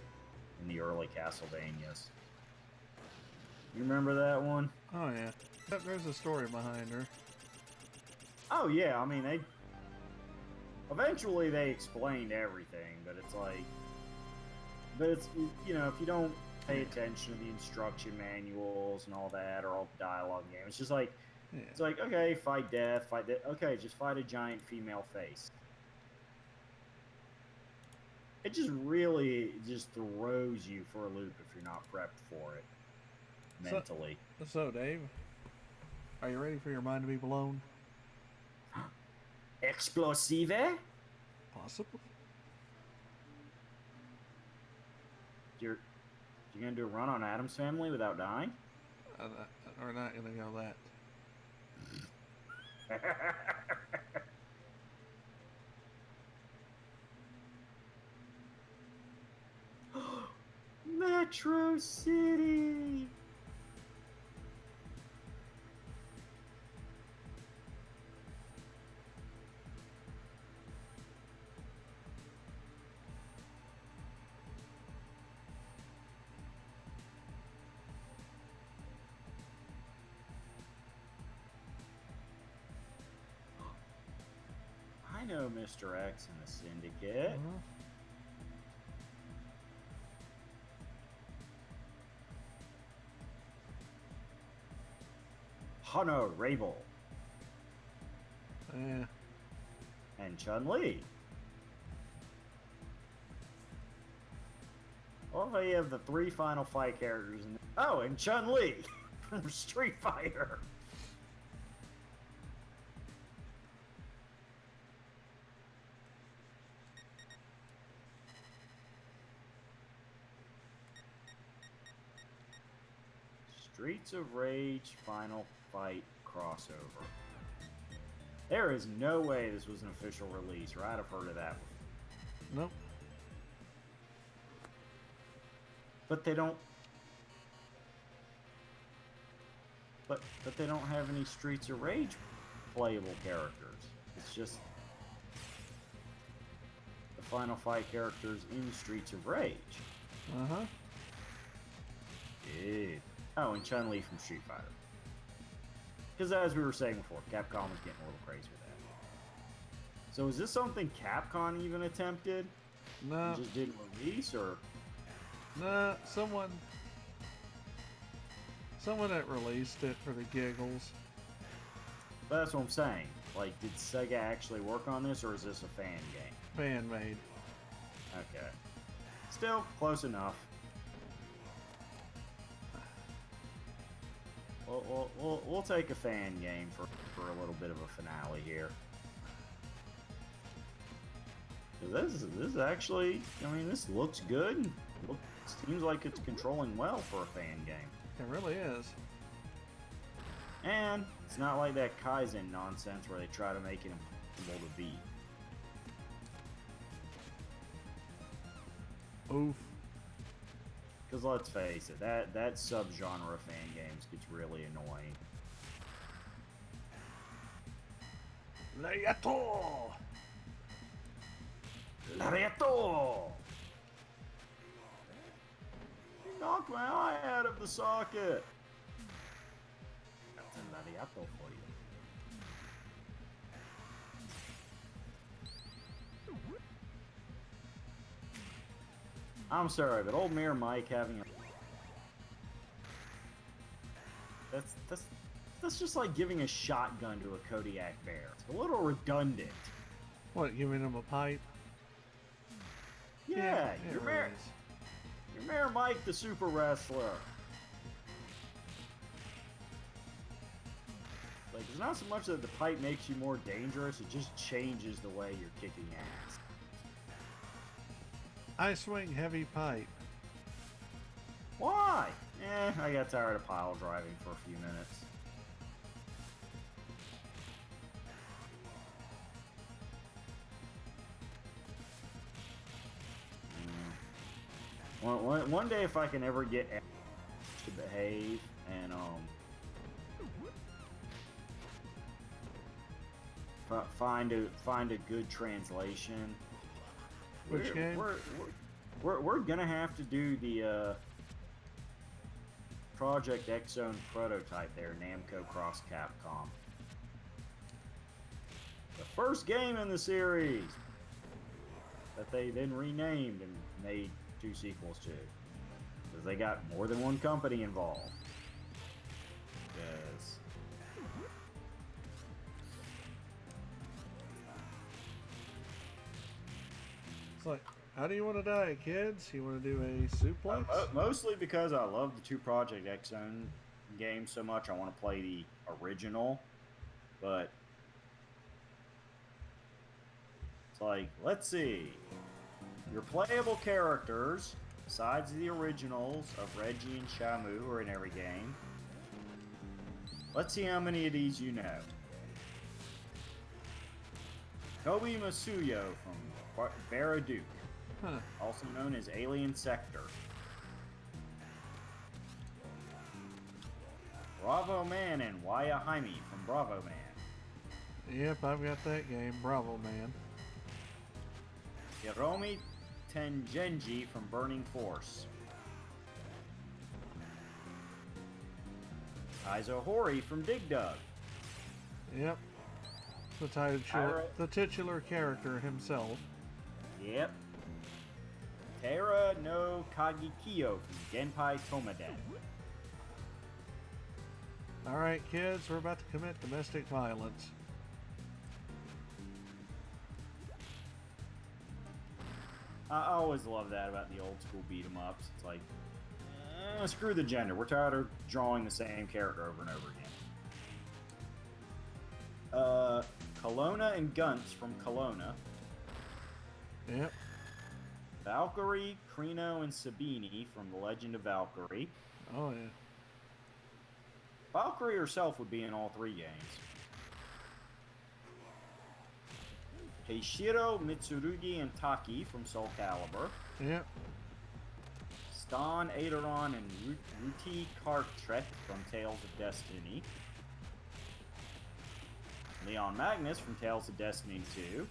in the early Castlevanias. You remember that one? Oh yeah. There's a story behind her. Oh yeah, I mean eventually they explained everything, but it's like, you know, if you don't pay attention to the instruction manuals and all that, or all the dialogue in the game, it's just like, Yeah. it's like, okay, fight death, okay, just fight a giant female face. It just really just throws you for a loop if you're not prepped for it mentally. So, Dave, are you ready for your mind to be blown? Explosive? Possibly. You're gonna do a run on Adam's Family without dying? We're not gonna go that. Metro City! I know Mr. X and the Syndicate. Honorable. Yeah. And Chun-Li. Well, you have the 3 Final Fight characters in oh, and Chun-Li from Street Fighter. Streets of Rage Final Fight crossover. There is no way this was an official release, or I'd have heard of that before. Nope. But they don't. But they don't have any Streets of Rage playable characters. It's just the Final Fight characters in Streets of Rage. Uh-huh. Yeah. Oh, and Chun-Li from Street Fighter. Because as we were saying before, Capcom was getting a little crazy with that. So is this something Capcom even attempted? No. And just didn't release, or? Nah, someone that released it for the giggles. But that's what I'm saying. Like, did Sega actually work on this, or is this a fan game? Fan made. Okay. Still, close enough. We'll take a fan game for a little bit of a finale here. This is actually, I mean, this looks good. Seems like it's controlling well for a fan game. It really is. And it's not like that Kaizen nonsense where they try to make it impossible to beat. Oof. Because let's face it, that subgenre of fan games gets really annoying. Lariato! Lariato! You knocked my eye out of the socket! That's a Lariato for you. I'm sorry, but old Mayor Mike having a... That's just like giving a shotgun to a Kodiak bear. It's a little redundant. What, giving him a pipe? Yeah, it you're really Mayor, is. you're Mayor Mike the super wrestler. Like, it's not so much that the pipe makes you more dangerous, it just changes the way you're kicking ass. I swing heavy pipe. Why? I got tired of pile driving for a few minutes. One day, if I can ever get to behave and find a good translation. Which game? We're gonna have to do the Project X Zone prototype there, Namco Cross Capcom. The first game in the series that they then renamed and made 2 sequels to. Because they got more than one company involved. Yes. It's like, how do you want to die, kids? You want to do a suplex? Mostly because I love the 2 Project X Zone games so much. I want to play the original. But it's like, let's see. Your playable characters, besides the originals of Reggie and Shamu, who are in every game. Let's see how many of these you know. Kobe Masuyo from Baraduke, Huh. also known as Alien Sector. Bravo Man and Waya Jaime from Bravo Man. Yep, I've got that game. Bravo, man. Hiromi Tengenji from Burning Force. Kaizo Hori from Dig Dug. Yep. The titular character himself. Yep. Tera no Kagekiyo from Genpai Tomaden. Alright, kids, we're about to commit domestic violence. I always love that about the old school beat 'em ups. It's like, screw the gender. We're tired of drawing the same character over and over again. Kelowna and Gunts from Kelowna. Yep. Valkyrie, Krino, and Sabini from The Legend of Valkyrie. Oh, yeah. Valkyrie herself would be in all 3 games. Keishiro, Mitsurugi, and Taki from Soul Calibur. Yep. Stan, Aderon, and Ruti Kartrek from Tales of Destiny. Leon Magnus from Tales of Destiny 2.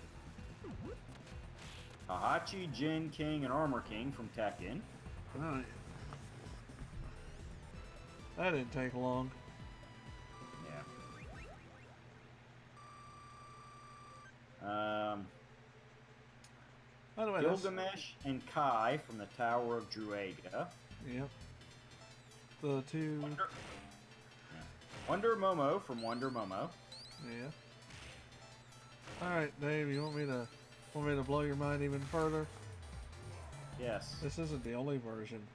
Tahachi, Jin, King, and Armor King from Tekken. Right. That didn't take long. Yeah. By the way, that's, Gilgamesh and Kai from the Tower of Druaga. yep. The two. Wonder Momo from Wonder Momo. Yeah. All right, Dave. You want me to blow your mind even further? Yes. This isn't the only version.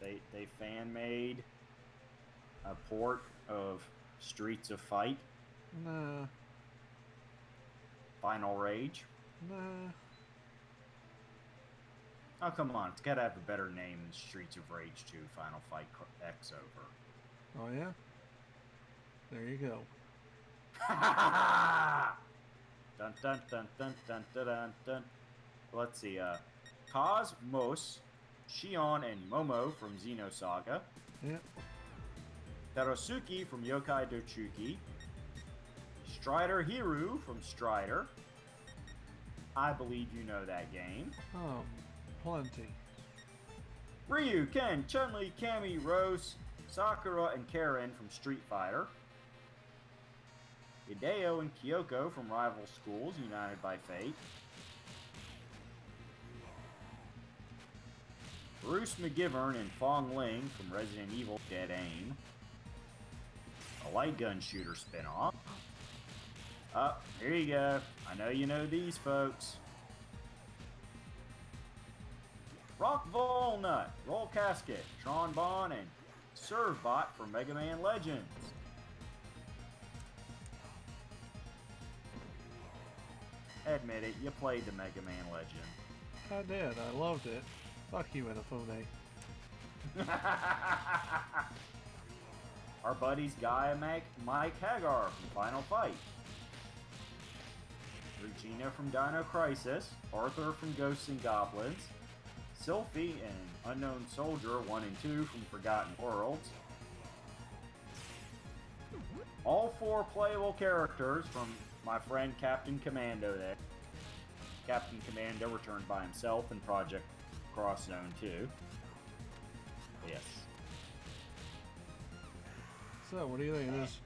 They fan made a port of Streets of Fight, Nah. Final Rage. Nah. Oh, come on. It's got to have a better name than Streets of Rage 2 Final Fight X over. Oh yeah. There you go. Dun dun dun dun dun dun dun dun. Let's see. Kaz, Mos, Shion, and Momo from Xenosaga. Yep. Terosuke from Yokai Dochuki. Strider Hiru from Strider. I believe you know that game. Oh, plenty. Ryu, Ken, Chun-Li, Cammy, Rose, Sakura, and Karen from Street Fighter. Hideo and Kyoko from Rival Schools, United by Fate. Bruce McGivern and Fong Ling from Resident Evil Dead Aim. A light gun shooter spinoff. Here you go. I know you know these folks. Rock Volnut, Roll Casket, Tron Bon, and Servbot from Mega Man Legends. Admit it, you played the Mega Man Legend. I did. I loved it. Fuck you, Inafune. Our buddies Guy and Mike Hagar from Final Fight. Regina from Dino Crisis. Arthur from Ghosts and Goblins. Sylphie and Unknown Soldier 1 and 2 from Forgotten Worlds. All 4 playable characters from my friend Captain Commando there. Captain Commando returned by himself in Project Cross Zone 2. Yes. So, what do you think of this?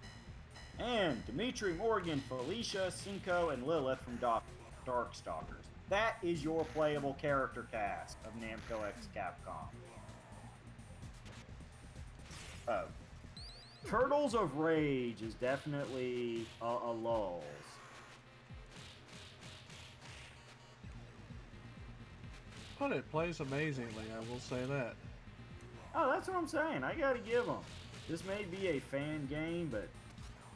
And Dimitri, Morgan, Felicia, Cinco, and Lilith from Darkstalkers. That is your playable character cast of Namco X Capcom. Oh. Turtles of Rage is definitely a lulz. But it plays amazingly, I will say that. Oh, that's what I'm saying. I gotta give them. This may be a fan game, but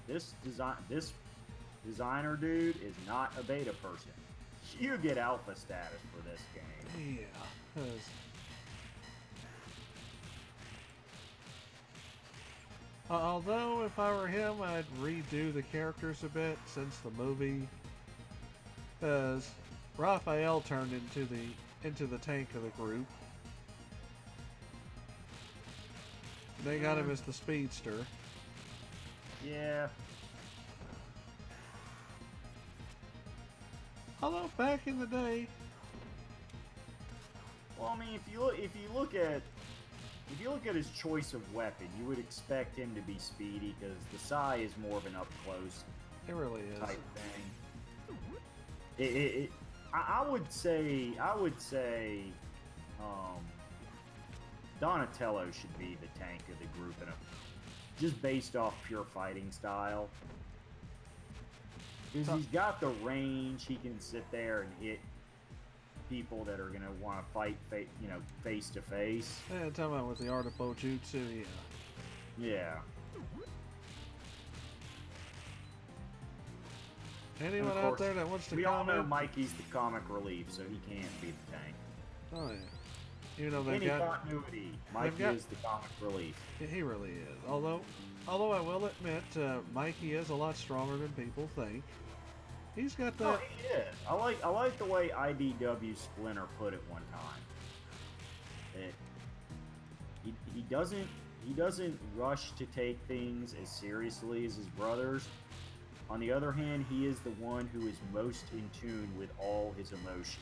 this designer dude is not a beta person. You get alpha status for this game. Yeah. 'Cause although, if I were him, I'd redo the characters a bit since the movie. Because Raphael turned into the tank of the group. They got him as the speedster. Yeah. Although back in the day, Well, I mean, if you look at his choice of weapon, you would expect him to be speedy because the Sai is more of an up close it really is. type thing. I would say Donatello should be the tank of the group, just based off pure fighting style. Because he's got the range, he can sit there and hit people that are gonna want to fight, face to face. Yeah, talking about with the art of Bojutsu, yeah. Yeah. Anyone of out course, there that wants to We all know comment? Mikey's the comic relief, so he can't be the tank. Oh yeah. You know, they've Any got continuity, Mikey got- is the comic relief. he really is. Although I will admit, Mikey is a lot stronger than people think. He's got Oh, that. he is. I like the way IDW Splinter put it one time. That he doesn't rush to take things as seriously as his brothers. On the other hand, he is the one who is most in tune with all his emotions.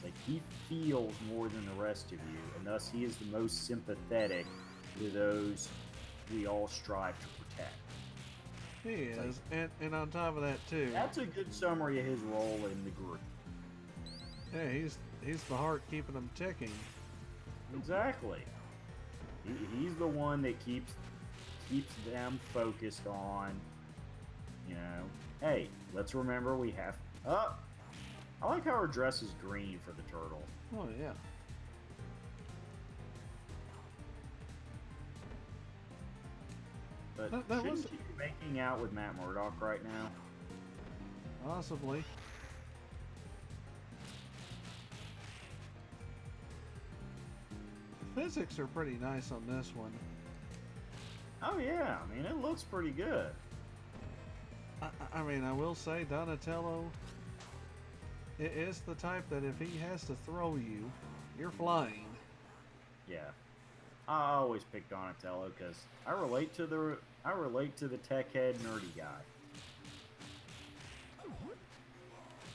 Like, he feels more than the rest of you, and thus he is the most sympathetic to those we all strive to protect. He is, and on top of that too, That's a good summary of his role in the group. yeah, he's the heart keeping them ticking. Exactly. He's the one that keeps them focused on, you know, hey, let's remember we have. I like how her dress is green for the turtle. Oh yeah. But That shouldn't was- she be making out with Matt Murdock right now? Possibly. The physics are pretty nice on this one. Oh yeah, I mean it looks pretty good. I mean, I will say Donatello is the type that if he has to throw you, you're flying. Yeah, I always pick Donatello because I relate to the tech head nerdy guy.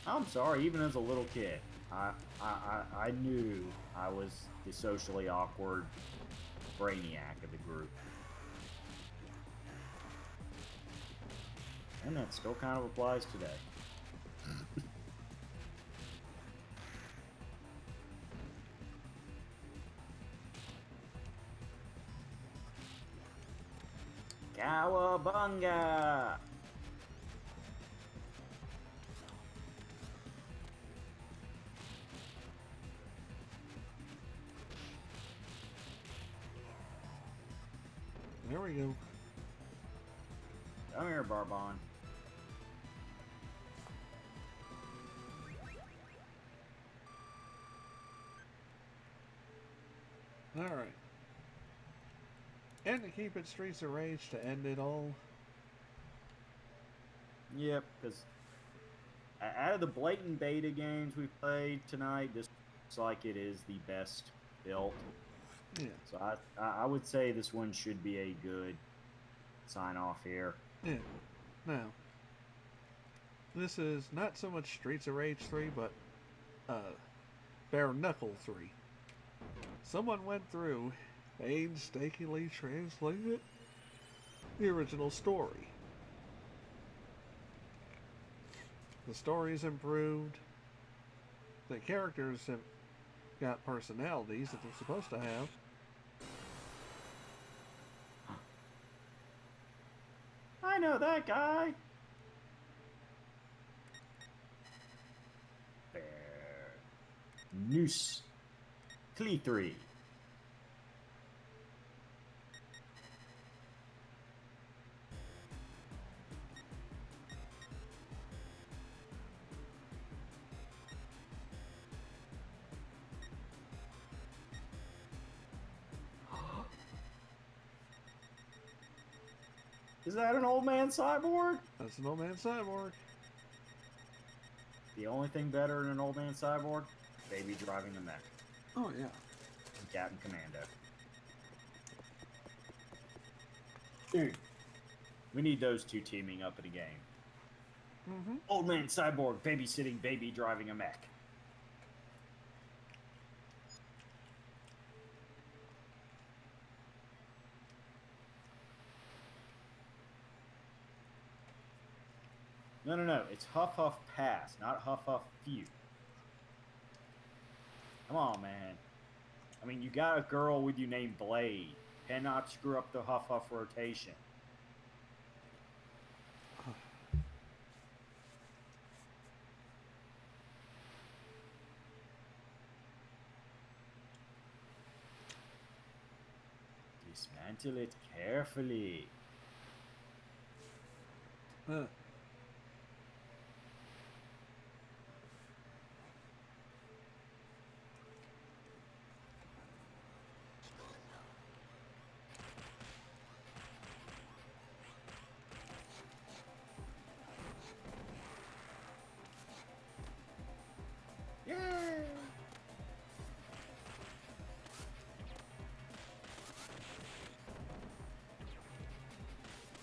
I'm sorry, even as a little kid, I knew I was the socially awkward brainiac of the group. And that still kind of applies today. Cowabunga! There we go. Come here, Barbon. Alright. And to keep it Streets of Rage to end it all. Yep, because out of the blatant beta games we played tonight, this looks like it is the best built. Yeah. So I would say this one should be a good sign off here. Yeah. Now, this is not so much Streets of Rage 3, but Bare Knuckle 3. Someone went through, painstakingly translated the original story. The story's improved. The characters have got personalities that they're supposed to have. I know that guy. Bear. Noose. Clee 3. Is that an old man cyborg? That's an old man cyborg. The only thing better than an old man cyborg? Baby driving a mech. Oh, yeah. And Captain Commando. Dude. We need those two teaming up in a game. Mm-hmm. Old man cyborg babysitting baby driving a mech. No. It's Huff Huff Pass, not Huff Huff Feud. Come on, man. I mean, you got a girl with you named Blade. Cannot screw up the Huff Huff rotation. Dismantle it carefully.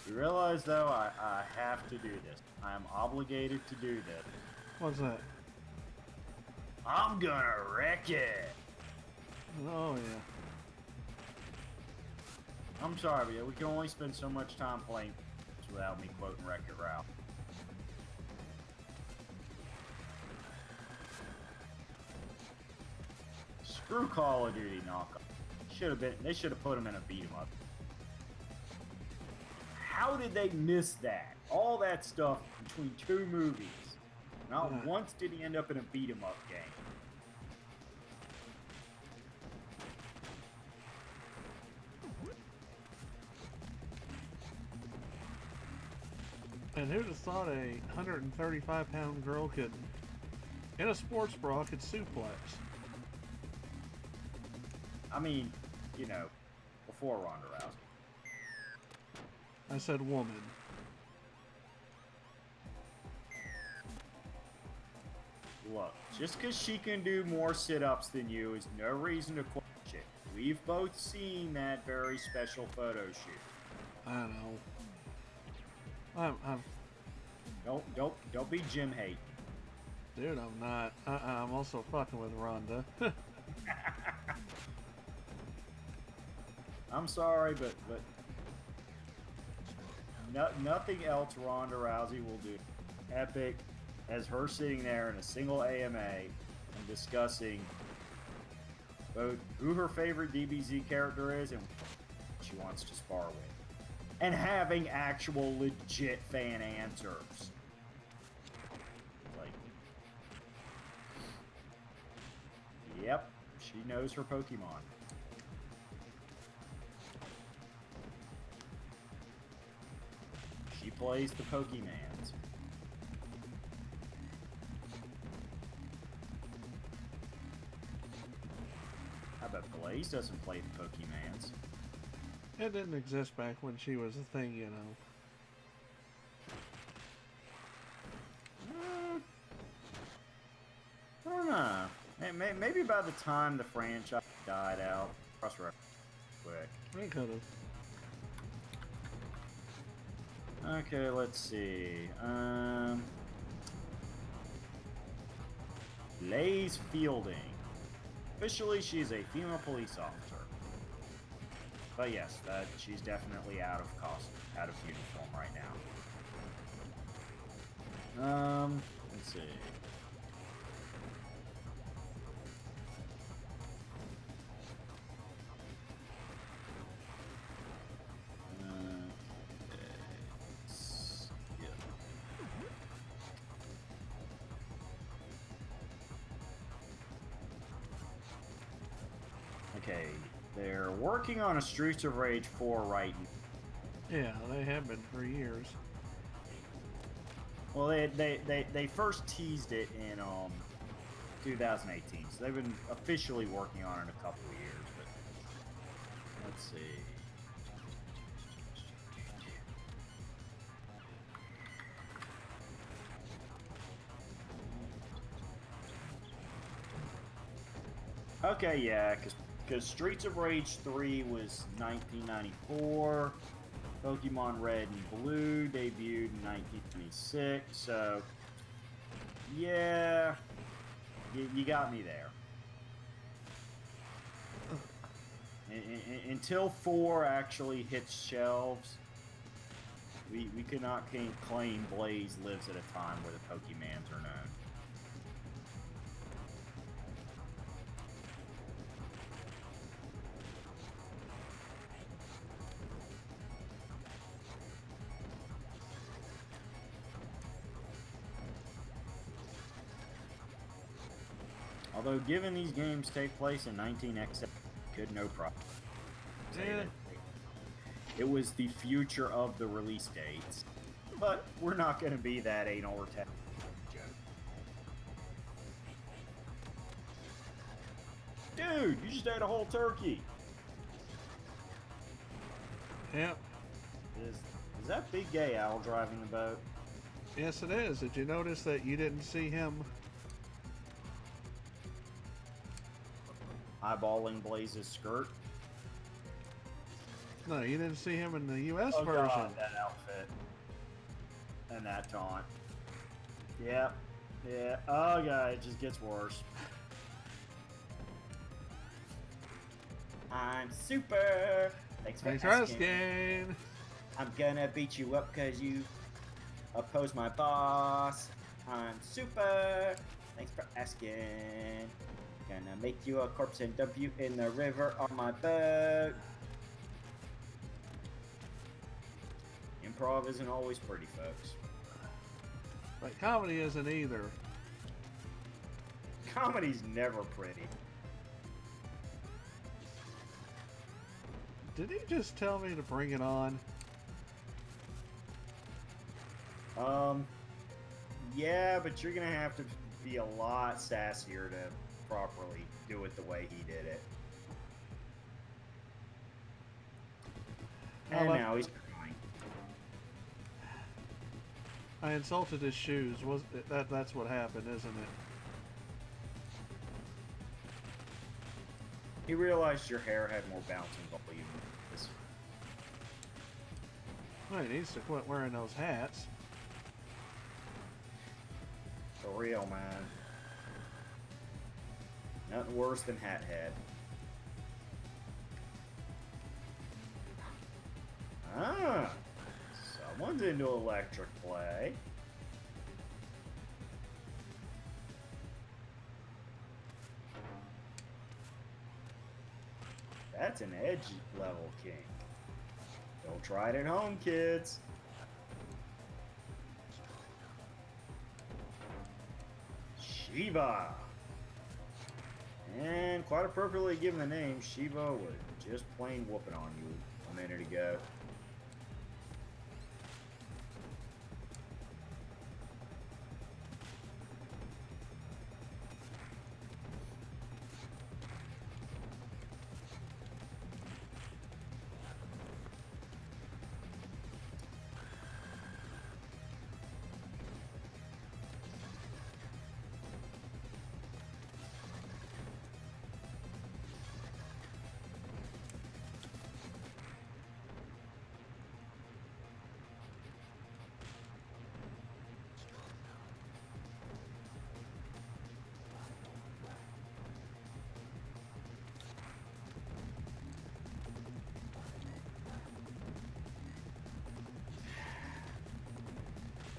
You realize, though, I have to do this. I am obligated to do this. What's that? I'm gonna wreck it. Oh, yeah. I'm sorry, but yeah, we can only spend so much time playing without me quoting Wreck-It Ralph. Screw Call of Duty knockoff. They should have put him in a beat 'em up. How did they miss that? All that stuff between two movies. Not once did he end up in a beat 'em up game. And who'd have thought a 135-pound girl could, in a sports bra, could suplex? I mean, you know, before Ronda Rousey. I said woman. Look, just because she can do more sit-ups than you is no reason to question. We've both seen that very special photo shoot. I know. I'm Don't be Jim hate. dude, I'm not. I'm also fucking with Rhonda. I'm sorry, but nothing else Ronda Rousey will do. Epic as her sitting there in a single AMA and discussing both who her favorite DBZ character is and what she wants to spar with. And having actual legit fan answers. Like, yep, she knows her Pokemon. She plays the Pokemans. I bet Blaze doesn't play the Pokemans. It didn't exist back when she was a thing, you know. I don't know. Maybe by the time the franchise died out, cross-reference quick. It could have. Okay, let's see. Blaze Fielding. Officially, she's a female police officer. But yes, she's definitely out of uniform right now. Let's see. Okay, they're working on a Streets of Rage 4 right now. Yeah, they have been for years. Well, they first teased it in 2018, so they've been officially working on it a couple of years. But let's see. Okay, yeah, because Streets of Rage 3 was 1994. Pokemon Red and Blue debuted in 1926, so yeah, you got me there. Until 4 actually hits shelves, we could not claim Blaze lives at a time where the Pokemans are known. Although, given these games take place in 19XX, could no problem. Yeah. It was the future of the release dates. But we're not going to be that anal or joke. Dude, you just ate a whole turkey. Yep. Is that big gay owl driving the boat? Yes, it is. Did you notice that you didn't see him? Eyeballing Blaze's skirt. No, you didn't see him in the U.S. Oh version. god, that outfit. And that taunt. Yep. Yeah. Oh god, it just gets worse. I'm super. Thanks for Thanks for asking. asking. I'm gonna beat you up because you oppose my boss. I'm super. Thanks for asking. Gonna make you a corpse and dump you in the river on my boat. Improv isn't always pretty, folks. But comedy isn't either. Comedy's never pretty. Did he just tell me to bring it on? Yeah, but you're gonna have to be a lot sassier to properly do it the way he did it. How And about- now he's crying. I insulted his shoes. That's what happened, isn't it? He realized your hair had more bouncing volume. This- Well, he needs to quit wearing those hats. For real, man. Nothing worse than Hat Head. Ah, someone's into electric play. That's an edge level king. Don't try it at home, kids. Shiva. And quite appropriately given the name, Shiva was just plain whooping on you a minute ago.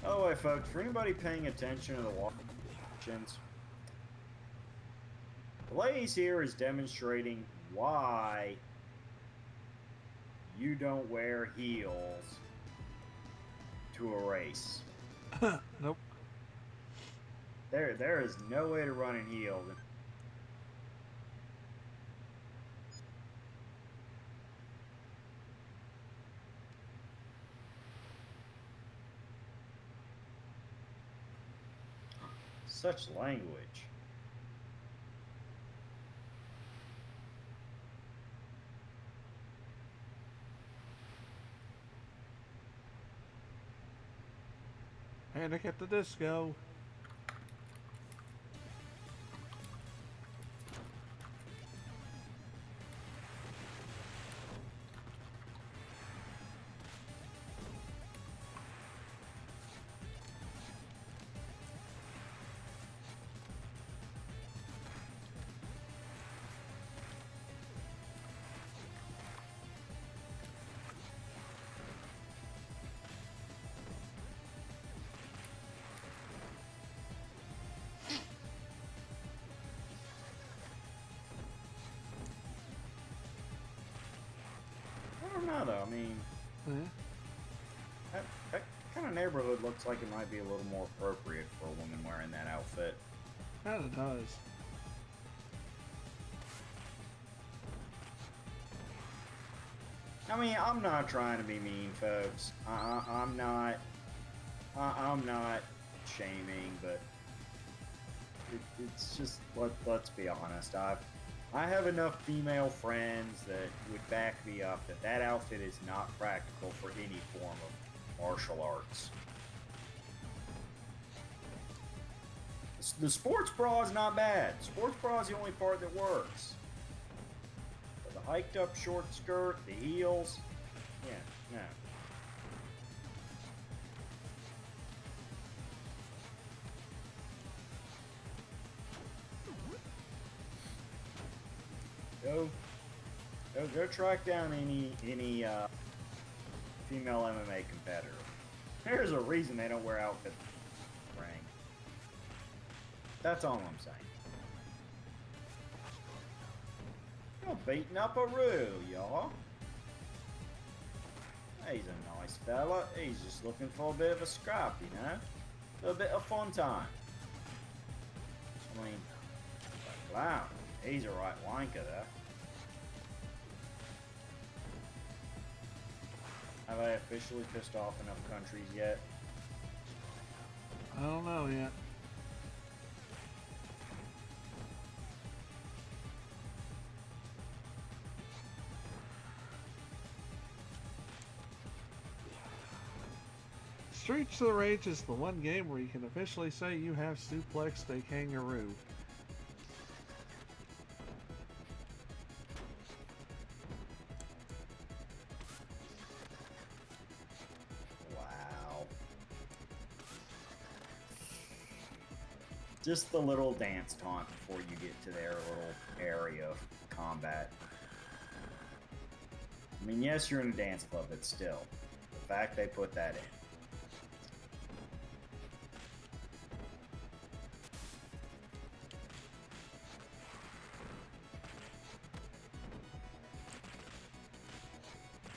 Oh, wait, folks, for anybody paying attention to the questions, Blaze here is demonstrating why you don't wear heels to a race. Nope. There is no way to run in heels. Such language. Panic at the Disco. I don't know, though. I mean, Eh? that kind of neighborhood looks like it might be a little more appropriate for a woman wearing that outfit. Kinda does. I mean, I'm not trying to be mean, folks. I'm not. I'm not shaming, but it's just let's be honest. I have enough female friends that would back me up that that outfit is not practical for any form of martial arts. The sports bra is not bad. Sports bra is the only part that works. But the hiked up short skirt, the heels, Go track down any female MMA competitor. There's a reason they don't wear outfits in the ring. That's all I'm saying. You're beating up a Roo, y'all. He's a nice fella. He's just looking for a bit of a scrap, you know? A bit of fun time. I mean, wow, he's a right wanker there. Have I officially pissed off enough countries yet? I don't know yet. Streets of Rage is the one game where you can officially say you have suplexed a kangaroo. Wow. Just the little dance taunt before you get to their little area of combat. I mean, yes, you're in a dance club, but still, the fact they put that in.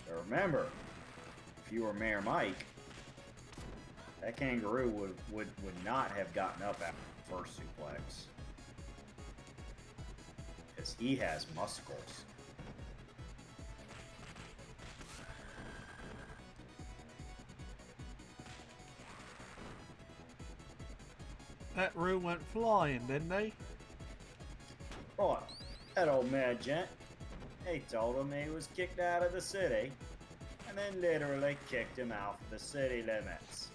So remember, if you were Mayor Mike, that kangaroo would not have gotten up after the first suplex. Because he has muscles. That Roo went flying, didn't they? Right, that old mad gent, he told him he was kicked out of the city, and then literally kicked him out of the city limits.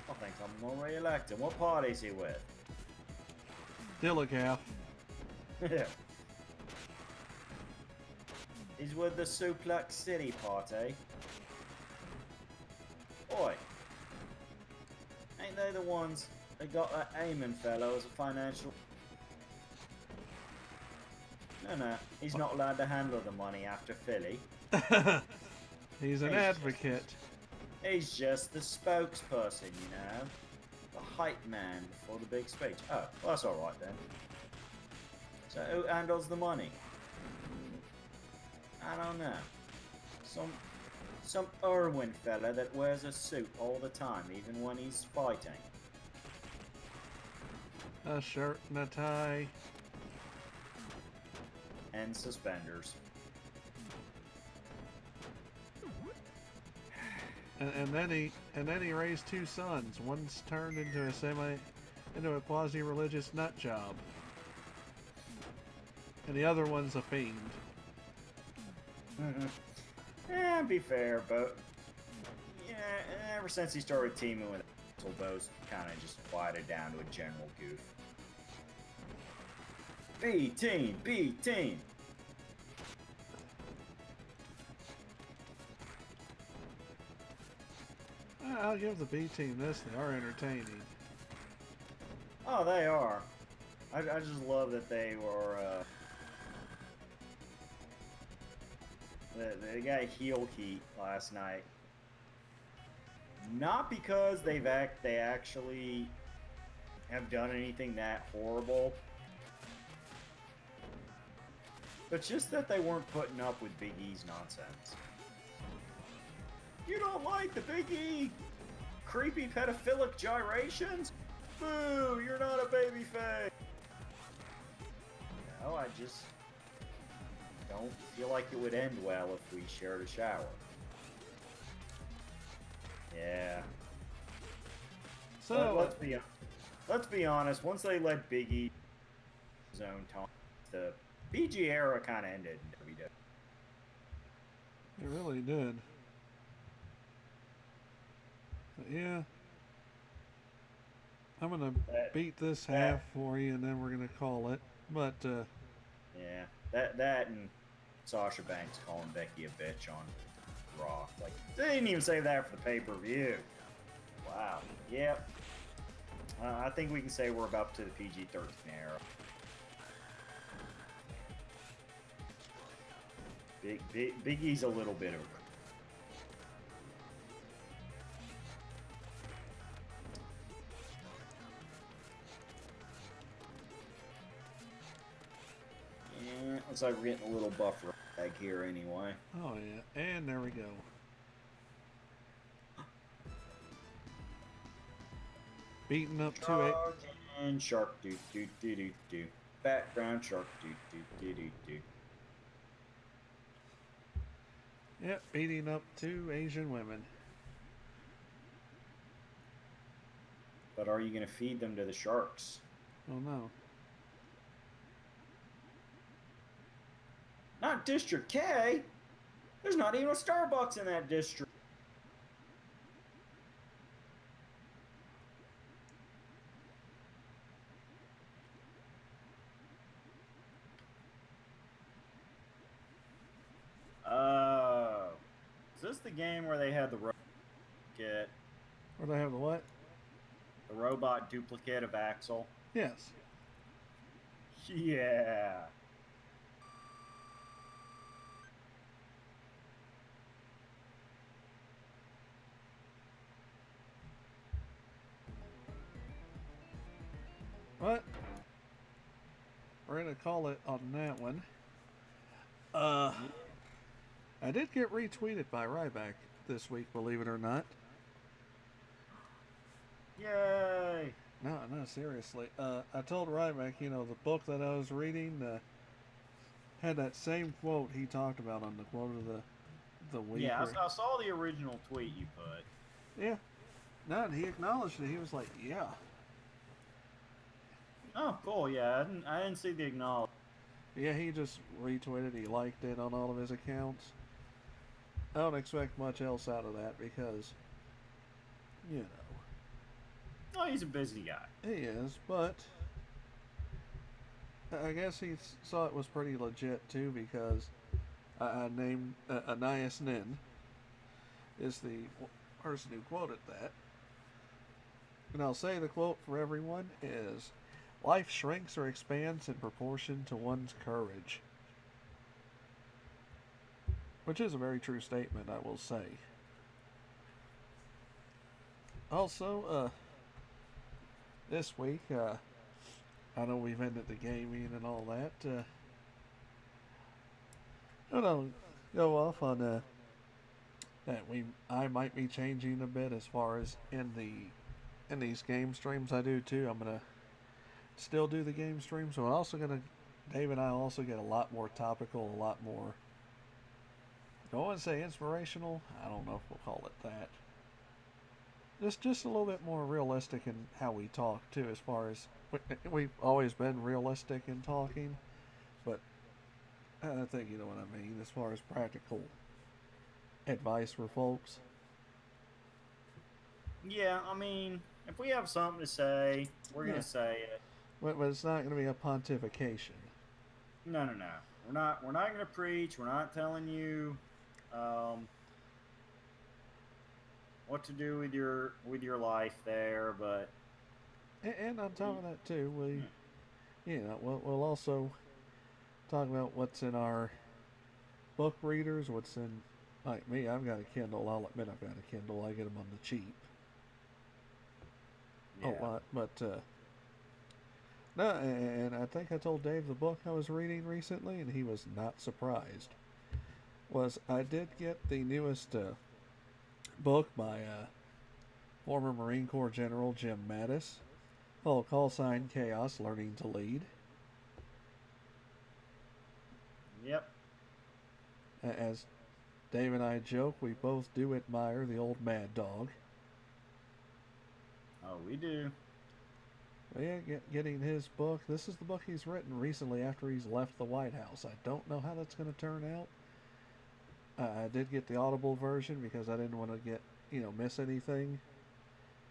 I think I'm gonna re-elect him. What party's he with? Dilligaff. Yeah. He's with the Suplex City party. Oi. Ain't they the ones that got that Eamon fellow as a financial... No, he's not allowed to handle the money after Philly. He's an advocate. He's just the spokesperson, you know? The hype man before the big speech. Oh, well, that's alright then. So who handles the money? I don't know. Some Irwin fella that wears a suit all the time, even when he's fighting. A shirt and a tie. And suspenders. And then he raised two sons. One's turned into a quasi-religious nut job, and the other one's a fiend. Yeah, be fair, but yeah, ever since he started teaming with Bo's kind of just quieted down to a general goof. B-team, B-team. I'll give the B team this. They are entertaining. Oh, they are. I just love that they were. They got heel heat last night. Not because they actually have done anything that horrible, but just that they weren't putting up with Big E's nonsense. You don't like the Big E creepy pedophilic gyrations? Boo! You're not a babyface. No, I just don't feel like it would end well if we shared a shower. Yeah. So let's be honest. Once they let Big E zone talk, the PG era kind of ended in WWE. it really did. But yeah. I'm gonna beat this half for you, and then we're gonna call it. But yeah, that and Sasha Banks calling Becky a bitch on Raw. Like, they didn't even say that for the pay-per-view. Wow. Yep. I think we can say we're about to the PG-13 era. Big E's a little bit over. Yeah, looks like we're getting a little buffer bag here anyway. Oh yeah, and there we go. Beating up to it. And shark doo doo doo doo doo. Background shark doo doo doo doo doo. Yep, beating up 2 Asian women. But are you going to feed them to the sharks? Oh no. Not District K. There's not even a Starbucks in that district. Oh. Is this the game where they had the robot duplicate? Where they have the what? The robot duplicate of Axel? Yes. Yeah. But we're gonna call it on that one. I did get retweeted by Ryback this week, believe it or not. Yay. No, seriously. I told Ryback, you know, the book that I was reading had that same quote he talked about on the quote of the week. Yeah, where- I saw the original tweet you put. Yeah. No, and he acknowledged it. He was like, yeah. Oh, cool. Yeah, I didn't see the acknowledgement. Yeah, he just retweeted. He liked it on all of his accounts. I don't expect much else out of that because, you know, Oh, he's a busy guy. he is, but I guess he saw it was pretty legit too because I named Anais Nin is the person who quoted that. And I'll say the quote for everyone is, "Life shrinks or expands in proportion to one's courage." Which is a very true statement, I will say. Also, this week, I know we've ended the gaming and all that. I don't go off on that I might be changing a bit as far as in these game streams I do too. I'm gonna still do the game streams, so I'm also gonna Dave and I also get a lot more topical, a lot more. I don't want to say inspirational. I don't know if we'll call it that. Just a little bit more realistic in how we talk too. As far as we've always been realistic in talking, but I think you know what I mean. As far as practical advice for folks. Yeah, I mean, if we have something to say, we're Yeah. gonna say it. But it's not going to be a pontification. No. We're not gonna preach. We're not telling you what to do with your life there, but And on top of that too, we'll also talk about what's in our book readers, what's in, like me, I've got a Kindle. I'll admit I've got a Kindle. I get them on the cheap. yeah. A lot, but no, and I think I told Dave the book I was reading recently, and he was not surprised. Was I did get the newest book by former Marine Corps General Jim Mattis, called Call Sign Chaos: Learning to Lead. Yep. As Dave and I joke, we both do admire the old Mad Dog. Oh, we do. But yeah, getting his book. This is the book he's written recently after he's left the White House. I don't know how that's going to turn out. I did get the Audible version because I didn't want to miss anything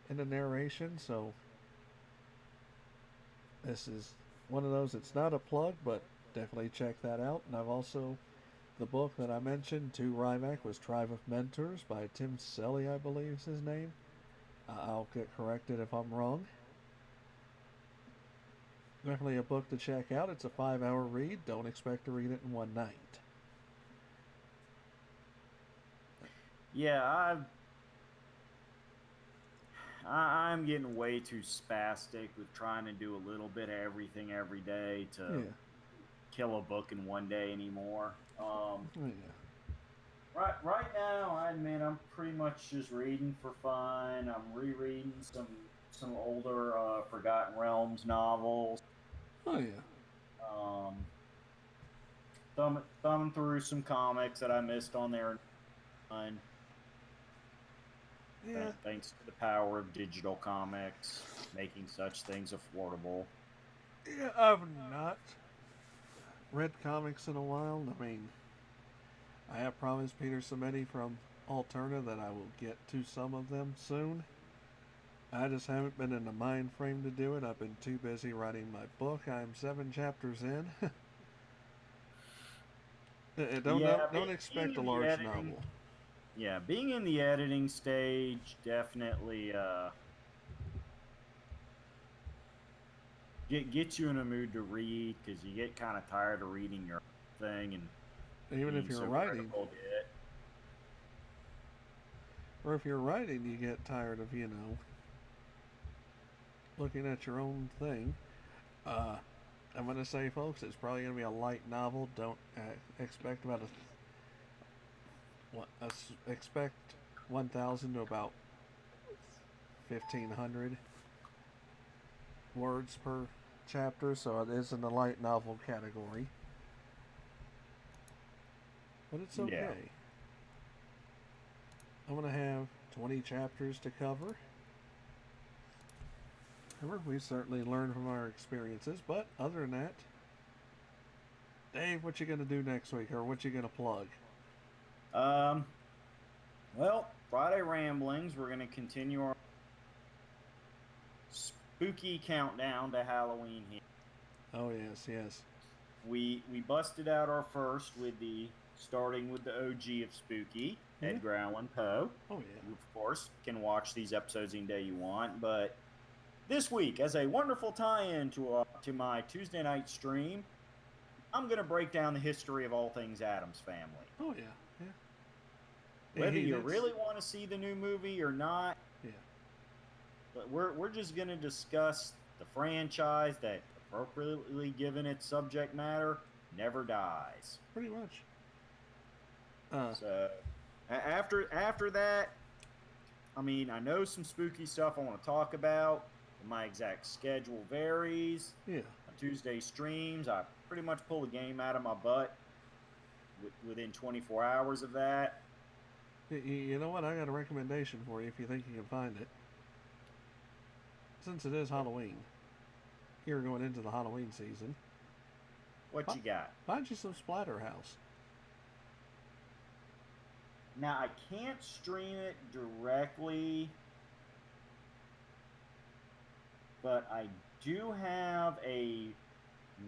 in the narration. So this is one of those. It's not a plug, but definitely check that out. And I've also, the book that I mentioned to Ryback was Tribe of Mentors by Tim Selly, I believe is his name. I'll get corrected if I'm wrong. Definitely a book to check out. It's a 5-hour read. Don't expect to read it in one night. Yeah, I'm getting way too spastic with trying to do a little bit of everything every day to Yeah. kill a book in one day anymore. Oh, yeah. Right now, I admit I'm pretty much just reading for fun. I'm rereading some older Forgotten Realms novels. Oh, yeah. Um, thumbing through some comics that I missed on there. Yeah. Thanks to the power of digital comics, making such things affordable. Yeah, I've not read comics in a while. I mean, I have promised Peter Samedi from Alterna that I will get to some of them soon. I just haven't been in the mind frame to do it. I've been too busy writing my book. I'm 7 chapters in. Don't expect a being in the large editing, novel. yeah, being in the editing stage definitely gets you in a mood to read because you get kind of tired of reading your thing and Even if being you're so writing, critical to it. or if you're writing, you get tired of looking at your own thing. I'm gonna say, folks, it's probably gonna be a light novel. Don't expect about expect 1,000 to about 1,500 words per chapter, so it is in the light novel category. But it's okay. Yeah. I'm gonna have 20 chapters to cover. However, we certainly learn from our experiences, but other than that, Dave, what you gonna do next week, or what you gonna plug? Well, Friday Ramblings, we're going to continue our spooky countdown to Halloween here. Oh yes. We busted out our first starting with the OG of Spooky, Yeah. Edgar Allan Poe. Oh yeah. You, of course, can watch these episodes any day you want, but this week, as a wonderful tie-in to my Tuesday night stream, I'm going to break down the history of all things Addams Family. Oh yeah. Whether you really want to see the new movie or not, yeah. but we're just going to discuss the franchise that, appropriately given its subject matter, never dies. Pretty much. So after that, I mean, I know some spooky stuff I want to talk about. My exact schedule varies. Yeah. On Tuesday streams, I pretty much pull the game out of my butt within 24 hours of that. You know what? I got a recommendation for you if you think you can find it. Since it is Halloween, here going into the Halloween season, What you got? find you some Splatterhouse. Now, I can't stream it directly, but I do have a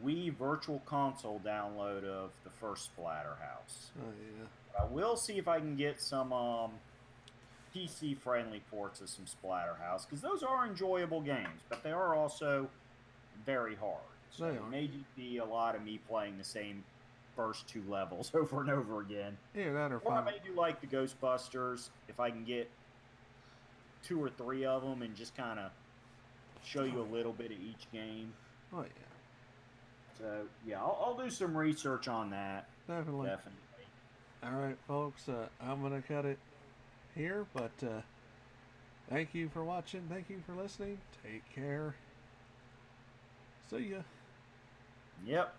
Wii Virtual Console download of the first Splatterhouse. Oh yeah. I will see if I can get some PC-friendly ports of some Splatterhouse, because those are enjoyable games, but they are also very hard. So They it are. may just be a lot of me playing the same first 2 levels over and over again. Yeah, that or Or I find. may do like the Ghostbusters, if I can get 2 or 3 of them and just kind of show you a little bit of each game. Oh yeah. So yeah, I'll do some research on that. Definitely. Definitely. All right, folks. I'm gonna cut it here, but thank you for watching. Thank you for listening. Take care. See ya. Yep.